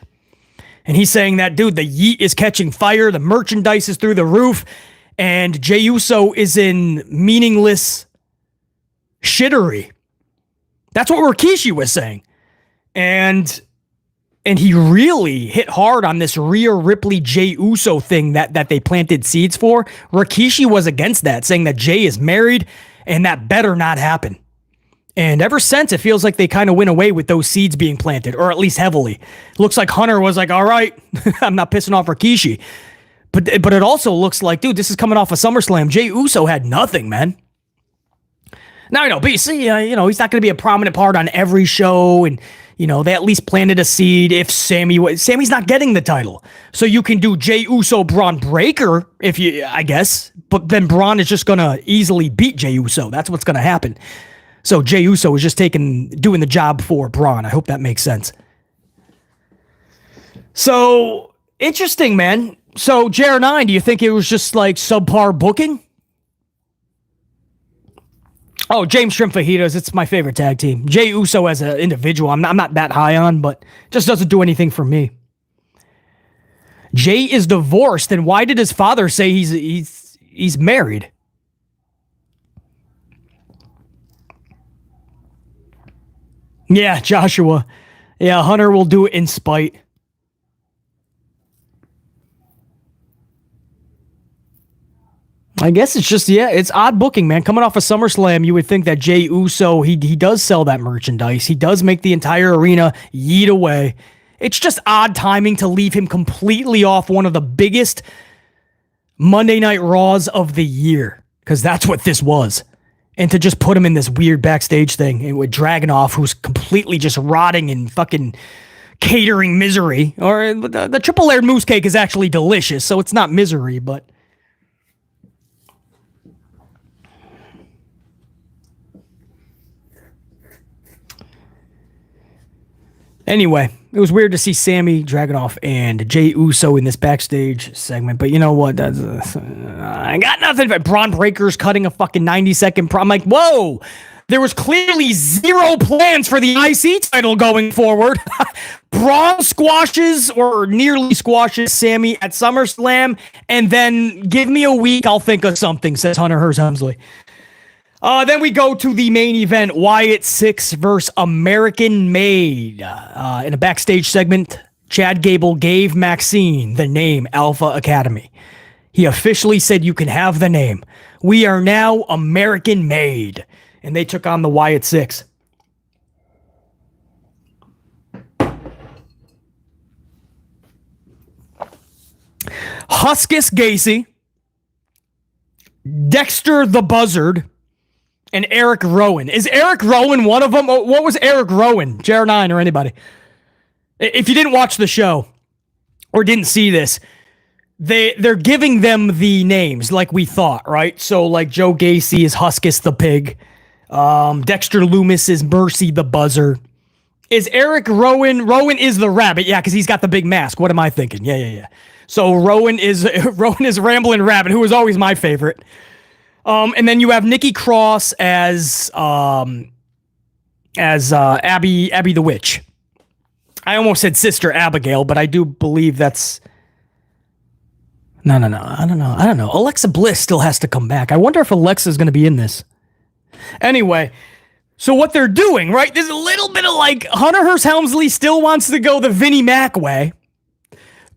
And he's saying that, dude, the Yeet is catching fire, the merchandise is through the roof, and Jey Uso is in meaningless shittery. That's what Rikishi was saying. And he really hit hard on this Rhea Ripley Jey Uso thing that they planted seeds for. Rikishi was against that, saying that Jey is married and that better not happen. And ever since, it feels like they kind of went away with those seeds being planted, or at least heavily. Looks like Hunter was like, all right, I'm not pissing off Rikishi. But it also looks like, dude, this is coming off of SummerSlam. Jey Uso had nothing, man. No, but you see, he's not going to be a prominent part on every show, and they at least planted a seed if Sammy's not getting the title. So you can do Jey Uso, Braun Breaker, I guess, but then Braun is just going to easily beat Jey Uso. That's what's going to happen. So Jey Uso is just doing the job for Braun. I hope that makes sense. So, interesting, man. So, JR9, do you think it was just like subpar booking? Oh, James Shrimp Fajitas, it's my favorite tag team. Jey Uso as an individual, I'm not that high on, but just doesn't do anything for me. Jey is divorced, and why did his father say he's married? Yeah, Joshua. Yeah, Hunter will do it in spite. I guess it's just, it's odd booking, man. Coming off of SummerSlam, you would think that Jey Uso, he does sell that merchandise. He does make the entire arena yeet away. It's just odd timing to leave him completely off one of the biggest Monday Night Raws of the year, because that's what this was. And to just put him in this weird backstage thing with Dragunov, who's completely just rotting in fucking catering misery. Or the triple layered moose cake is actually delicious, so it's not misery, but... Anyway, it was weird to see Sammy, Dragunov, and Jey Uso in this backstage segment, but you know what? I got nothing. Braun Breaker's cutting a fucking 90-second I'm like, whoa! There was clearly zero plans for the IC title going forward. Braun squashes, or nearly squashes, Sammy at SummerSlam, and then give me a week, I'll think of something, says Hunter Hearst Helmsley. Then we go to the main event, Wyatt 6 versus American Made. In a backstage segment, Chad Gable gave Maxine the name Alpha Academy. He officially said, you can have the name. We are now American Made. And they took on the Wyatt 6. Huskus Gacy, Dexter the Buzzard, and Eric Rowan. Is Eric Rowan one of them? What was Eric Rowan? JR9 or anybody? If you didn't watch the show or didn't see this, they're giving them the names like we thought, right? So like Joe Gacy is Huskus the Pig. Dexter Loomis is Mercy the Buzzard. Is Eric Rowan? Rowan is the Rabbit. Yeah, because he's got the big mask. What am I thinking? Yeah. So Rowan is Ramblin' Rabbit, who was always my favorite. And then you have Nikki Cross as Abby the Witch. I almost said Sister Abigail, but I do believe that's... No. I don't know. Alexa Bliss still has to come back. I wonder if Alexa's going to be in this. Anyway, so what they're doing, right? There's a little bit of like Hunter Hearst Helmsley still wants to go the Vinnie Mac way,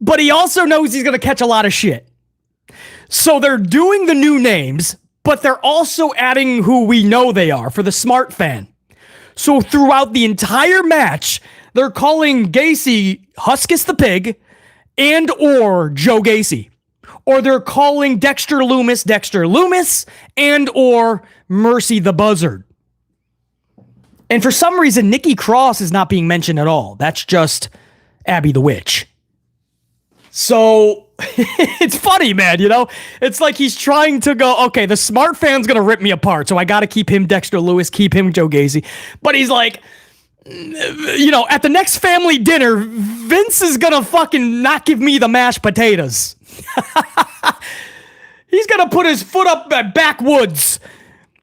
but he also knows he's going to catch a lot of shit. So they're doing the new names, but they're also adding who we know they are for the smart fan. So throughout the entire match, they're calling Gacy Huskus the Pig and or Joe Gacy. Or they're calling Dexter Loomis and or Mercy the Buzzard. And for some reason, Nikki Cross is not being mentioned at all. That's just Abby the Witch. So it's funny, man, It's like he's trying to go, okay, the smart fan's going to rip me apart, so I got to keep him Dexter Lewis, keep him Joe Gacy. But he's like, at the next family dinner, Vince is going to fucking not give me the mashed potatoes. He's going to put his foot up at backwoods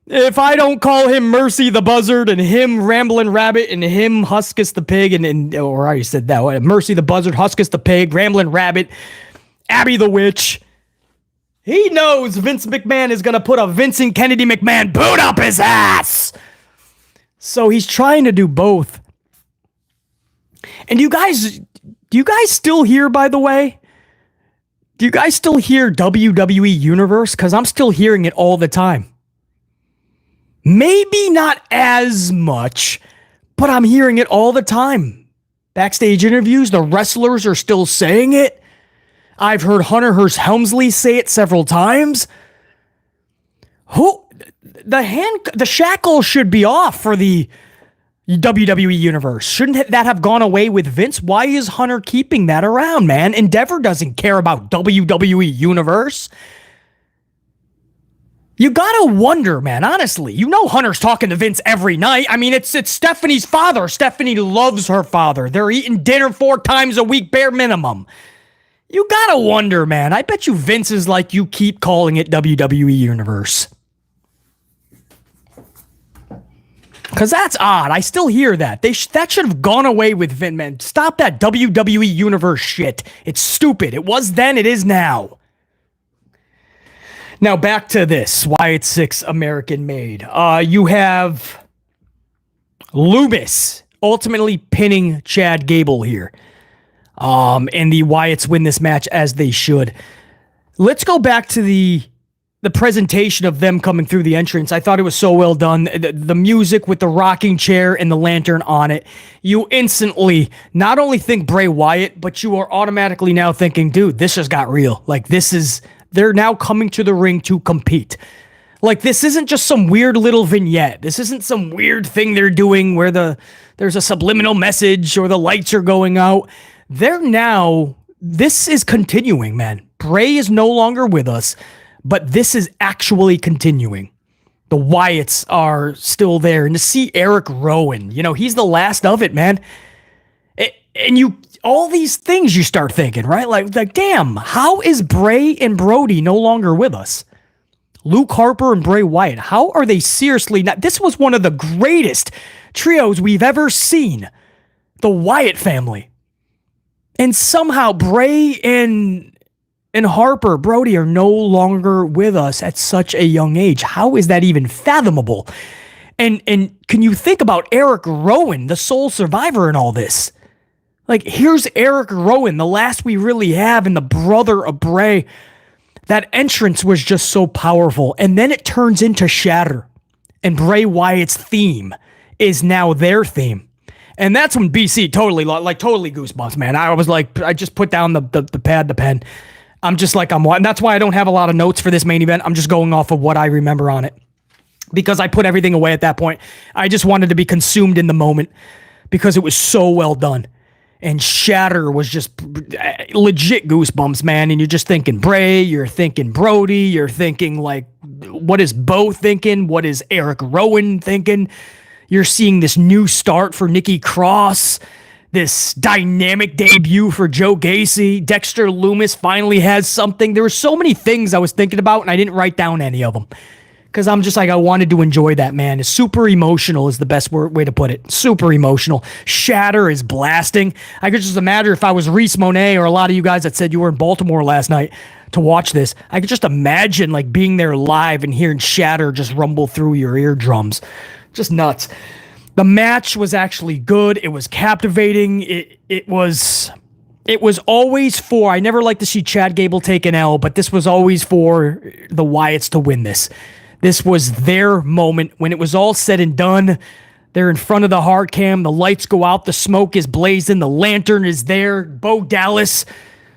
if I don't call him Mercy the Buzzard and him Ramblin' Rabbit and him Huskus the Pig or I already said that. Mercy the Buzzard, Huskus the Pig, Ramblin' Rabbit, Abby the Witch. He knows Vince McMahon is going to put a Vincent Kennedy McMahon boot up his ass. So he's trying to do both. And do you guys still hear, by the way? Do you guys still hear WWE Universe? Because I'm still hearing it all the time. Maybe not as much, but I'm hearing it all the time. Backstage interviews, the wrestlers are still saying it. I've heard Hunter Hearst Helmsley say it several times. the shackles should be off for the WWE Universe. Shouldn't that have gone away with Vince? Why is Hunter keeping that around, man? Endeavor doesn't care about WWE Universe. You gotta wonder, man, honestly. You know Hunter's talking to Vince every night. I mean, it's Stephanie's father. Stephanie loves her father. They're eating dinner 4 times a week, bare minimum. You gotta wonder, man. I bet you Vince is like, you keep calling it WWE Universe. Because that's odd. I still hear that. That should have gone away with Vince, man. Stop that WWE Universe shit. It's stupid. It was then, it is now. Now back to this, Wyatt 6 American made. You have Loomis ultimately pinning Chad Gable here. And the Wyatts win this match as they should. Let's go back to the presentation of them coming through the entrance. I thought it was so well done. The music with the rocking chair and the lantern on it. You instantly not only think Bray Wyatt, but you are automatically now thinking, dude, this just got real. Like, they're now coming to the ring to compete. Like, this isn't just some weird little vignette. This isn't some weird thing they're doing where there's a subliminal message or the lights are going out. This is continuing, man. Bray is no longer with us, but this is actually continuing. The Wyatts are still there. And to see Eric Rowan, he's the last of it, man. All these things you start thinking, right? Like, damn, how is Bray and Brody no longer with us? Luke Harper and Bray Wyatt, how are they seriously not? This was one of the greatest trios we've ever seen. The Wyatt family. And somehow Bray and Harper, Brody are no longer with us at such a young age. How is that even fathomable? And can you think about Eric Rowan, the sole survivor in all this? Like, here's Eric Rowan, the last we really have, and the brother of Bray. That entrance was just so powerful. And then it turns into Shatter. And Bray Wyatt's theme is now their theme. And that's when BC totally goosebumps, man. I was like, I just put down the pad, the pen. I'm just like, and that's why I don't have a lot of notes for this main event. I'm just going off of what I remember on it. Because I put everything away at that point. I just wanted to be consumed in the moment. Because it was so well done. And Shatter was just legit goosebumps, man. And you're just thinking Bray, you're thinking Brody, you're thinking like, what is Bo thinking? What is Eric Rowan thinking? You're seeing this new start for Nikki Cross, this dynamic debut for Joe Gacy. Dexter Loomis finally has something. There were so many things I was thinking about, and I didn't write down any of them. Because I'm just like, I wanted to enjoy that, man. It's super emotional is the best way to put it. Super emotional. Shatter is blasting. I could just imagine if I was Reese Monet or a lot of you guys that said you were in Baltimore last night to watch this, I could just imagine like being there live and hearing Shatter just rumble through your eardrums. Just nuts. The match was actually good. It was captivating. It was always for, I never like to see Chad Gable take an L, but this was always for the Wyatts to win this. This was their moment. When it was all said and done, they're in front of the hard cam. The lights go out. The smoke is blazing. The lantern is there. Bo Dallas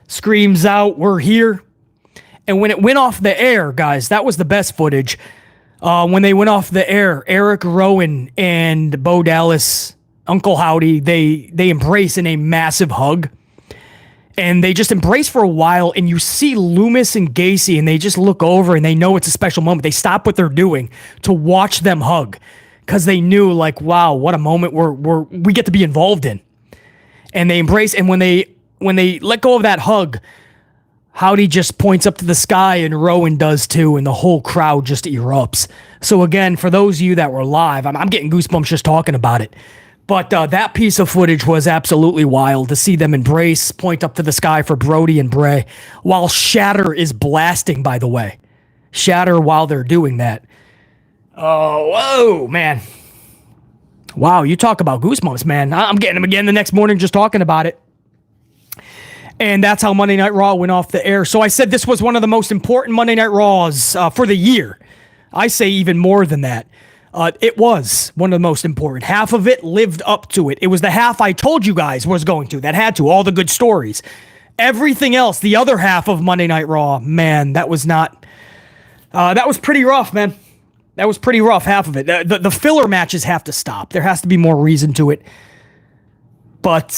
screams out, "We're here." And when it went off the air, guys, that was the best footage. When they went off the air, Eric Rowan and Bo Dallas, Uncle Howdy, they embrace in a massive hug. And they just embrace for a while, and you see Loomis and Gacy, and they just look over, and they know it's a special moment. They stop what they're doing to watch them hug, because they knew, like, wow, what a moment we get to be involved in. And they embrace, and when they let go of that hug, Howdy just points up to the sky, and Rowan does too, and the whole crowd just erupts. So again, for those of you that were live, I'm getting goosebumps just talking about it. But that piece of footage was absolutely wild to see them embrace, point up to the sky for Brody and Bray, while Shatter is blasting, by the way. Shatter while they're doing that. Oh, whoa, man. Wow, you talk about goosebumps, man. I'm getting them again the next morning just talking about it. And that's how Monday Night Raw went off the air. So I said this was one of the most important Monday Night Raws for the year. I say even more than that. It was one of the most important. Half of it lived up to it. It was the half I told you guys was going to, that had to, all the good stories. Everything else, the other half of Monday Night Raw, man, that was pretty rough, man. That was pretty rough, half of it. The filler matches have to stop. There has to be more reason to it. But,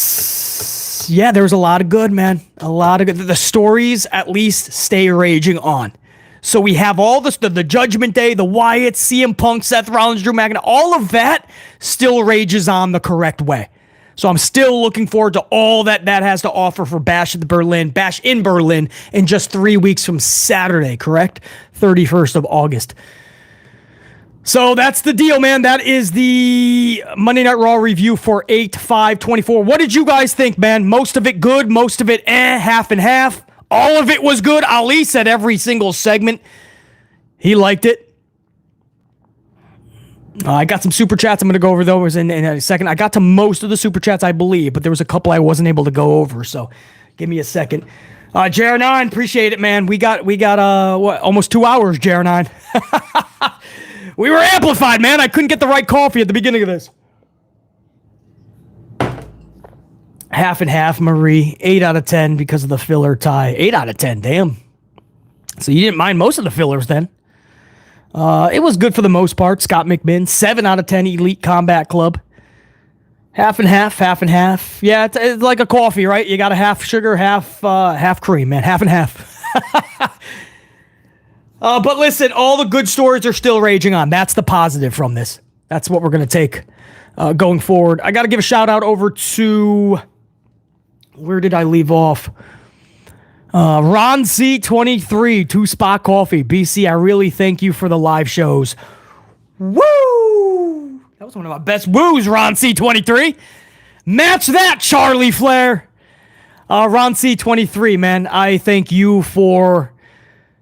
yeah, there was a lot of good, man. A lot of good. The stories, at least, stay raging on. So we have all this, the Judgment Day, the Wyatts, CM Punk, Seth Rollins, Drew McIntyre, all of that still rages on the correct way. So I'm still looking forward to all that has to offer for Bash in Berlin in just 3 weeks from Saturday, correct? 31st of August. So that's the deal, man. That is the Monday Night Raw review for 8/5/24. What did you guys think, man? Most of it good, most of it half and half. All of it was good. Ali said every single segment. He liked it. I got some super chats I'm going to go over those in a second. I got to most of the super chats, I believe, but there was a couple I wasn't able to go over, so give me a second. JR9, appreciate it, man. We got almost 2 hours, JR9. We were amplified, man. I couldn't get the right coffee at the beginning of this. Half and half, Marie. 8 out of 10 because of the filler tie. 8 out of 10, damn. So you didn't mind most of the fillers then. It was good for the most part. Scott McMinn, 7 out of 10, Elite Combat Club. Half and half, half and half. Yeah, it's like a coffee, right? You got a half sugar, half cream, man. Half and half. But listen, all the good stories are still raging on. That's the positive from this. That's what we're going to take going forward. I got to give a shout out over to... Where did I leave off? Ron C23, 2-Spot Coffee. BC, I really thank you for the live shows. Woo! That was one of my best woos, Ron C23. Match that, Charlie Flair. Ron C23, man, I thank you for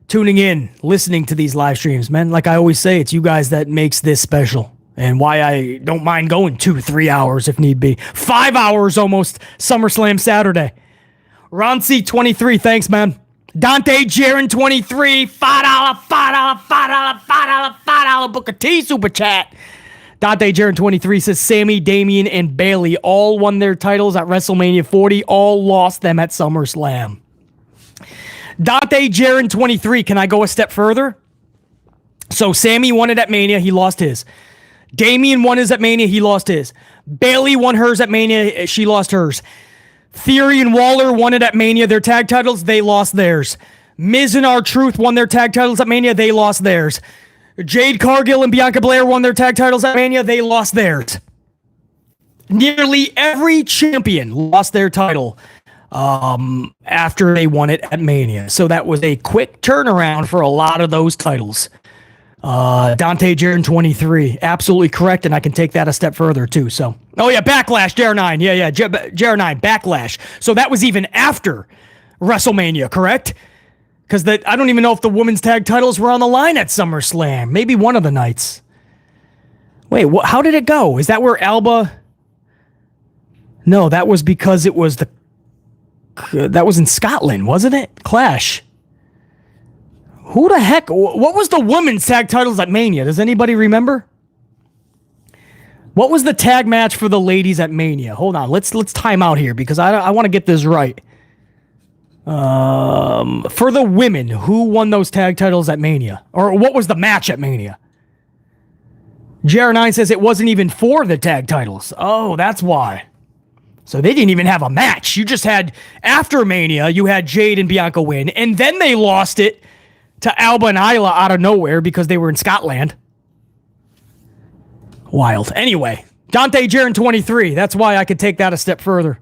tuning in, listening to these live streams, man. Like I always say, it's you guys that makes this special. And why I don't mind going 2-3 hours if need be. 5 hours almost, SummerSlam Saturday. Ron C23, thanks, man. Dante Jaron 23, $5 Booker T Super Chat. Dante Jaron 23 says Sammy, Damien, and Bailey all won their titles at WrestleMania 40, all lost them at SummerSlam. Dante Jaron 23, can I go a step further? So Sammy won it at Mania, he lost his. Damien won his at Mania, he lost his. Bailey won hers at Mania, she lost hers. Theory and Waller won it at Mania, their tag titles, they lost theirs. Miz and R-Truth won their tag titles at Mania, they lost theirs. Jade Cargill and Bianca Belair won their tag titles at Mania, they lost theirs. Nearly every champion lost their title after they won it at Mania. So that was a quick turnaround for a lot of those titles. Dante Jaron 23, absolutely correct, and I can take that a step further too. So, oh yeah, Backlash, JR9, yeah, JR9, Backlash. So that was even after WrestleMania, correct? Because I don't even know if the women's tag titles were on the line at SummerSlam. Maybe one of the nights. Wait, how did it go? Is that where Alba? No, that was because it was that was in Scotland, wasn't it? Clash. Who the heck? What was the women's tag titles at Mania? Does anybody remember? What was the tag match for the ladies at Mania? Hold on, let's time out here because I want to get this right. For the women, who won those tag titles at Mania? Or what was the match at Mania? JR9 says it wasn't even for the tag titles. Oh, that's why. So they didn't even have a match. You just had, after Mania, you had Jade and Bianca win, and then they lost it to Alba and Isla out of nowhere because they were in Scotland. Wild. Anyway, Dante Jaron 23. That's why I could take that a step further.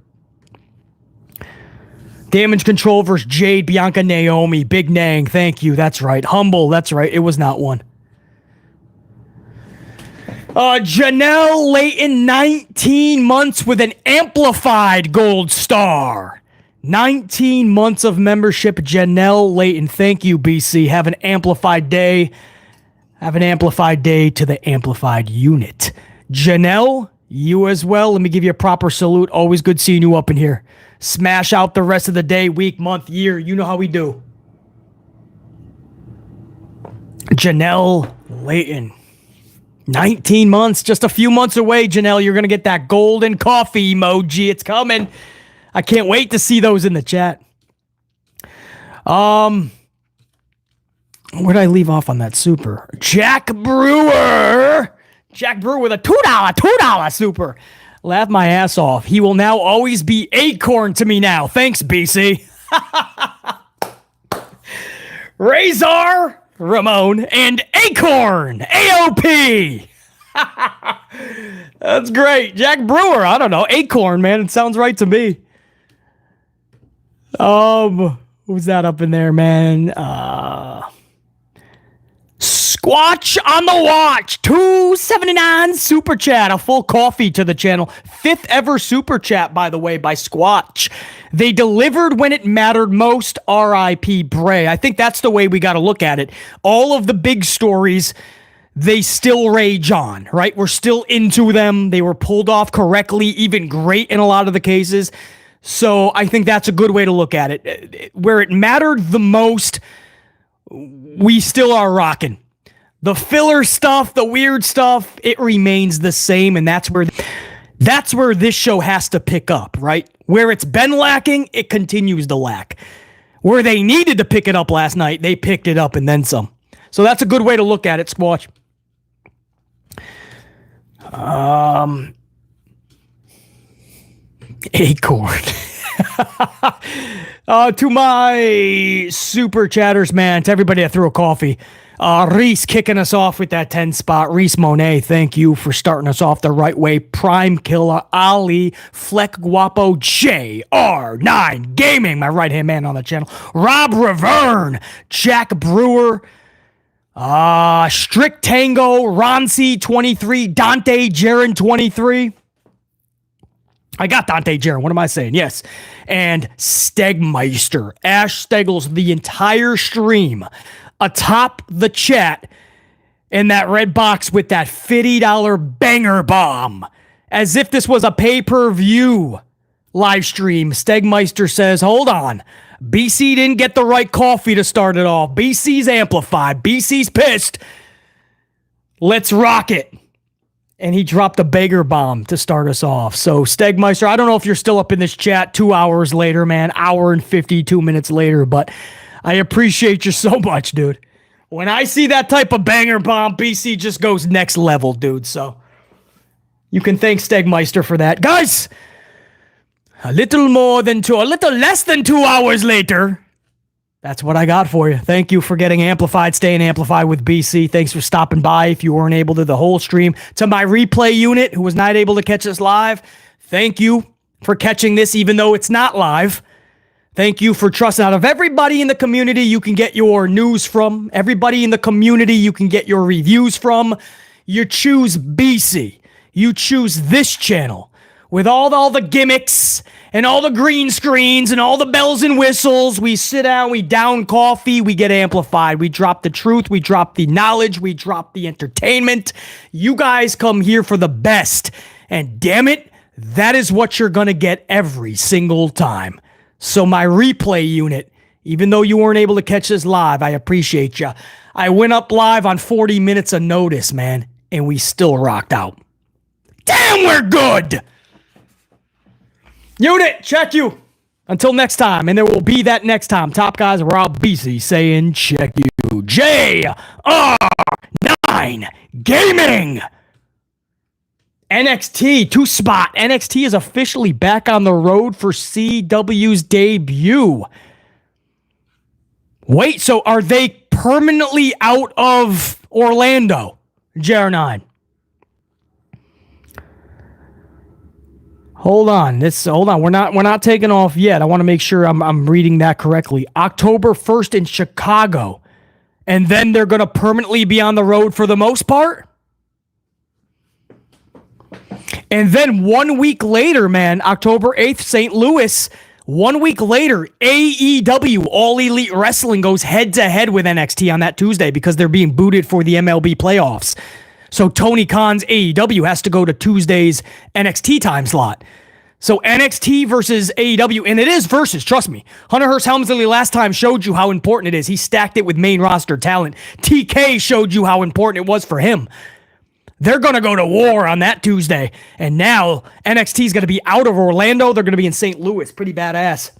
Damage Control versus Jade, Bianca, Naomi. Big Nang. Thank you. That's right. Humble. That's right. It was not one. Janelle Layton, 19 months with an amplified gold star. 19 months of membership, Janelle Layton. Thank you, BC. Have an amplified day. Have an amplified day to the amplified unit. Janelle, you as well. Let me give you a proper salute. Always good seeing you up in here. Smash out the rest of the day, week, month, year. You know how we do. Janelle Layton. 19 months, just a few months away, Janelle. You're going to get that golden coffee emoji. It's coming. I can't wait to see those in the chat. Where'd I leave off on that super? Jack Brewer. Jack Brewer with a $2 super. Laugh my ass off. He will now always be Acorn to me now. Thanks, BC. Razor Ramon and Acorn AOP. That's great. Jack Brewer. I don't know. Acorn, man. It sounds right to me. Who's that up in there, man? Squatch on the watch. $2.79 super chat. A full coffee to the channel. 5th ever super chat, by the way, by Squatch. They delivered when it mattered most. R.I.P. Bray. I think that's the way we got to look at it. All of the big stories, they still rage on, right? We're still into them. They were pulled off correctly, even great in a lot of the cases. So I think that's a good way to look at it. Where it mattered the most, we still are rocking. The filler stuff, the weird stuff, it remains the same, and that's where this show has to pick up, right? Where it's been lacking, it continues to lack. Where they needed to pick it up last night, they picked it up and then some. So that's a good way to look at it, Squatch. Acorn. To my super chatters, man, to everybody that threw a coffee. Reese kicking us off with that 10 spot. Reese Monet, thank you for starting us off the right way. Prime Killer, Ali, Fleck Guapo, JR9 Gaming, my right hand man on the channel. Rob Reverne, Jack Brewer, Strict Tango, Ronci 23, Dante Jaron 23. I got Dante Jaron. What am I saying? Yes. And Stegmeister. Ash Stegels, the entire stream atop the chat in that red box with that $50 banger bomb. As if this was a pay-per-view live stream. Stegmeister says, hold on. BC didn't get the right coffee to start it off. BC's amplified. BC's pissed. Let's rock it. And he dropped a Banger bomb to start us off. So, Stegmeister, I don't know if you're still up in this chat 2 hours later, man. Hour and 52 minutes later, but I appreciate you so much, dude. When I see that type of Banger bomb, BC just goes next level, dude. So, you can thank Stegmeister for that. Guys, a little less than 2 hours later, that's what I got for you. Thank you for getting amplified, staying amplified with BC. Thanks for stopping by if you weren't able to the whole stream. To my replay unit who was not able to catch us live, thank you for catching this even though it's not live. Thank you for trusting. Out of everybody in the community you can get your news from, everybody in the community you can get your reviews from, you choose BC. You choose this channel with all the gimmicks and all the green screens and all the bells and whistles. We sit down, we down coffee, we get amplified. We drop the truth, we drop the knowledge, we drop the entertainment. You guys come here for the best. And damn it, that is what you're going to get every single time. So my replay unit, even though you weren't able to catch this live, I appreciate you. I went up live on 40 minutes of notice, man, and we still rocked out. Damn, we're good! Unit, check you. Until next time, and there will be that next time. Top guys, Rob BC saying check you. JR9 Gaming. NXT 2-spot. NXT is officially back on the road for CW's debut. Wait, so are they permanently out of Orlando? JR9. Hold on. We're not taking off yet. I want to make sure I'm reading that correctly. October 1st in Chicago. And then they're going to permanently be on the road for the most part? And then 1 week later, man, October 8th, St. Louis. 1 week later, AEW, All Elite Wrestling, goes head-to-head with NXT on that Tuesday because they're being booted for the MLB playoffs. So Tony Khan's AEW has to go to Tuesday's NXT time slot. So NXT versus AEW, and it is versus, trust me. Hunter Hearst Helmsley last time showed you how important it is. He stacked it with main roster talent. TK showed you how important it was for him. They're going to go to war on that Tuesday. And now NXT is going to be out of Orlando. They're going to be in St. Louis. Pretty badass.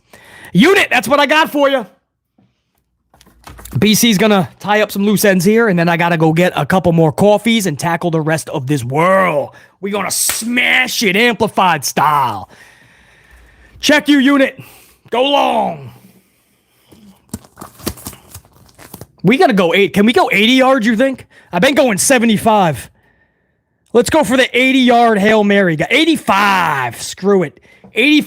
Unit, that's what I got for you. BC's gonna tie up some loose ends here, and then I gotta go get a couple more coffees and tackle the rest of this world. We gonna smash it amplified style. Check your unit. Go long. We gotta go 8. Can we go 80 yards, you think? I've been going 75. Let's go for the 80-yard Hail Mary. 85. Screw it. 85.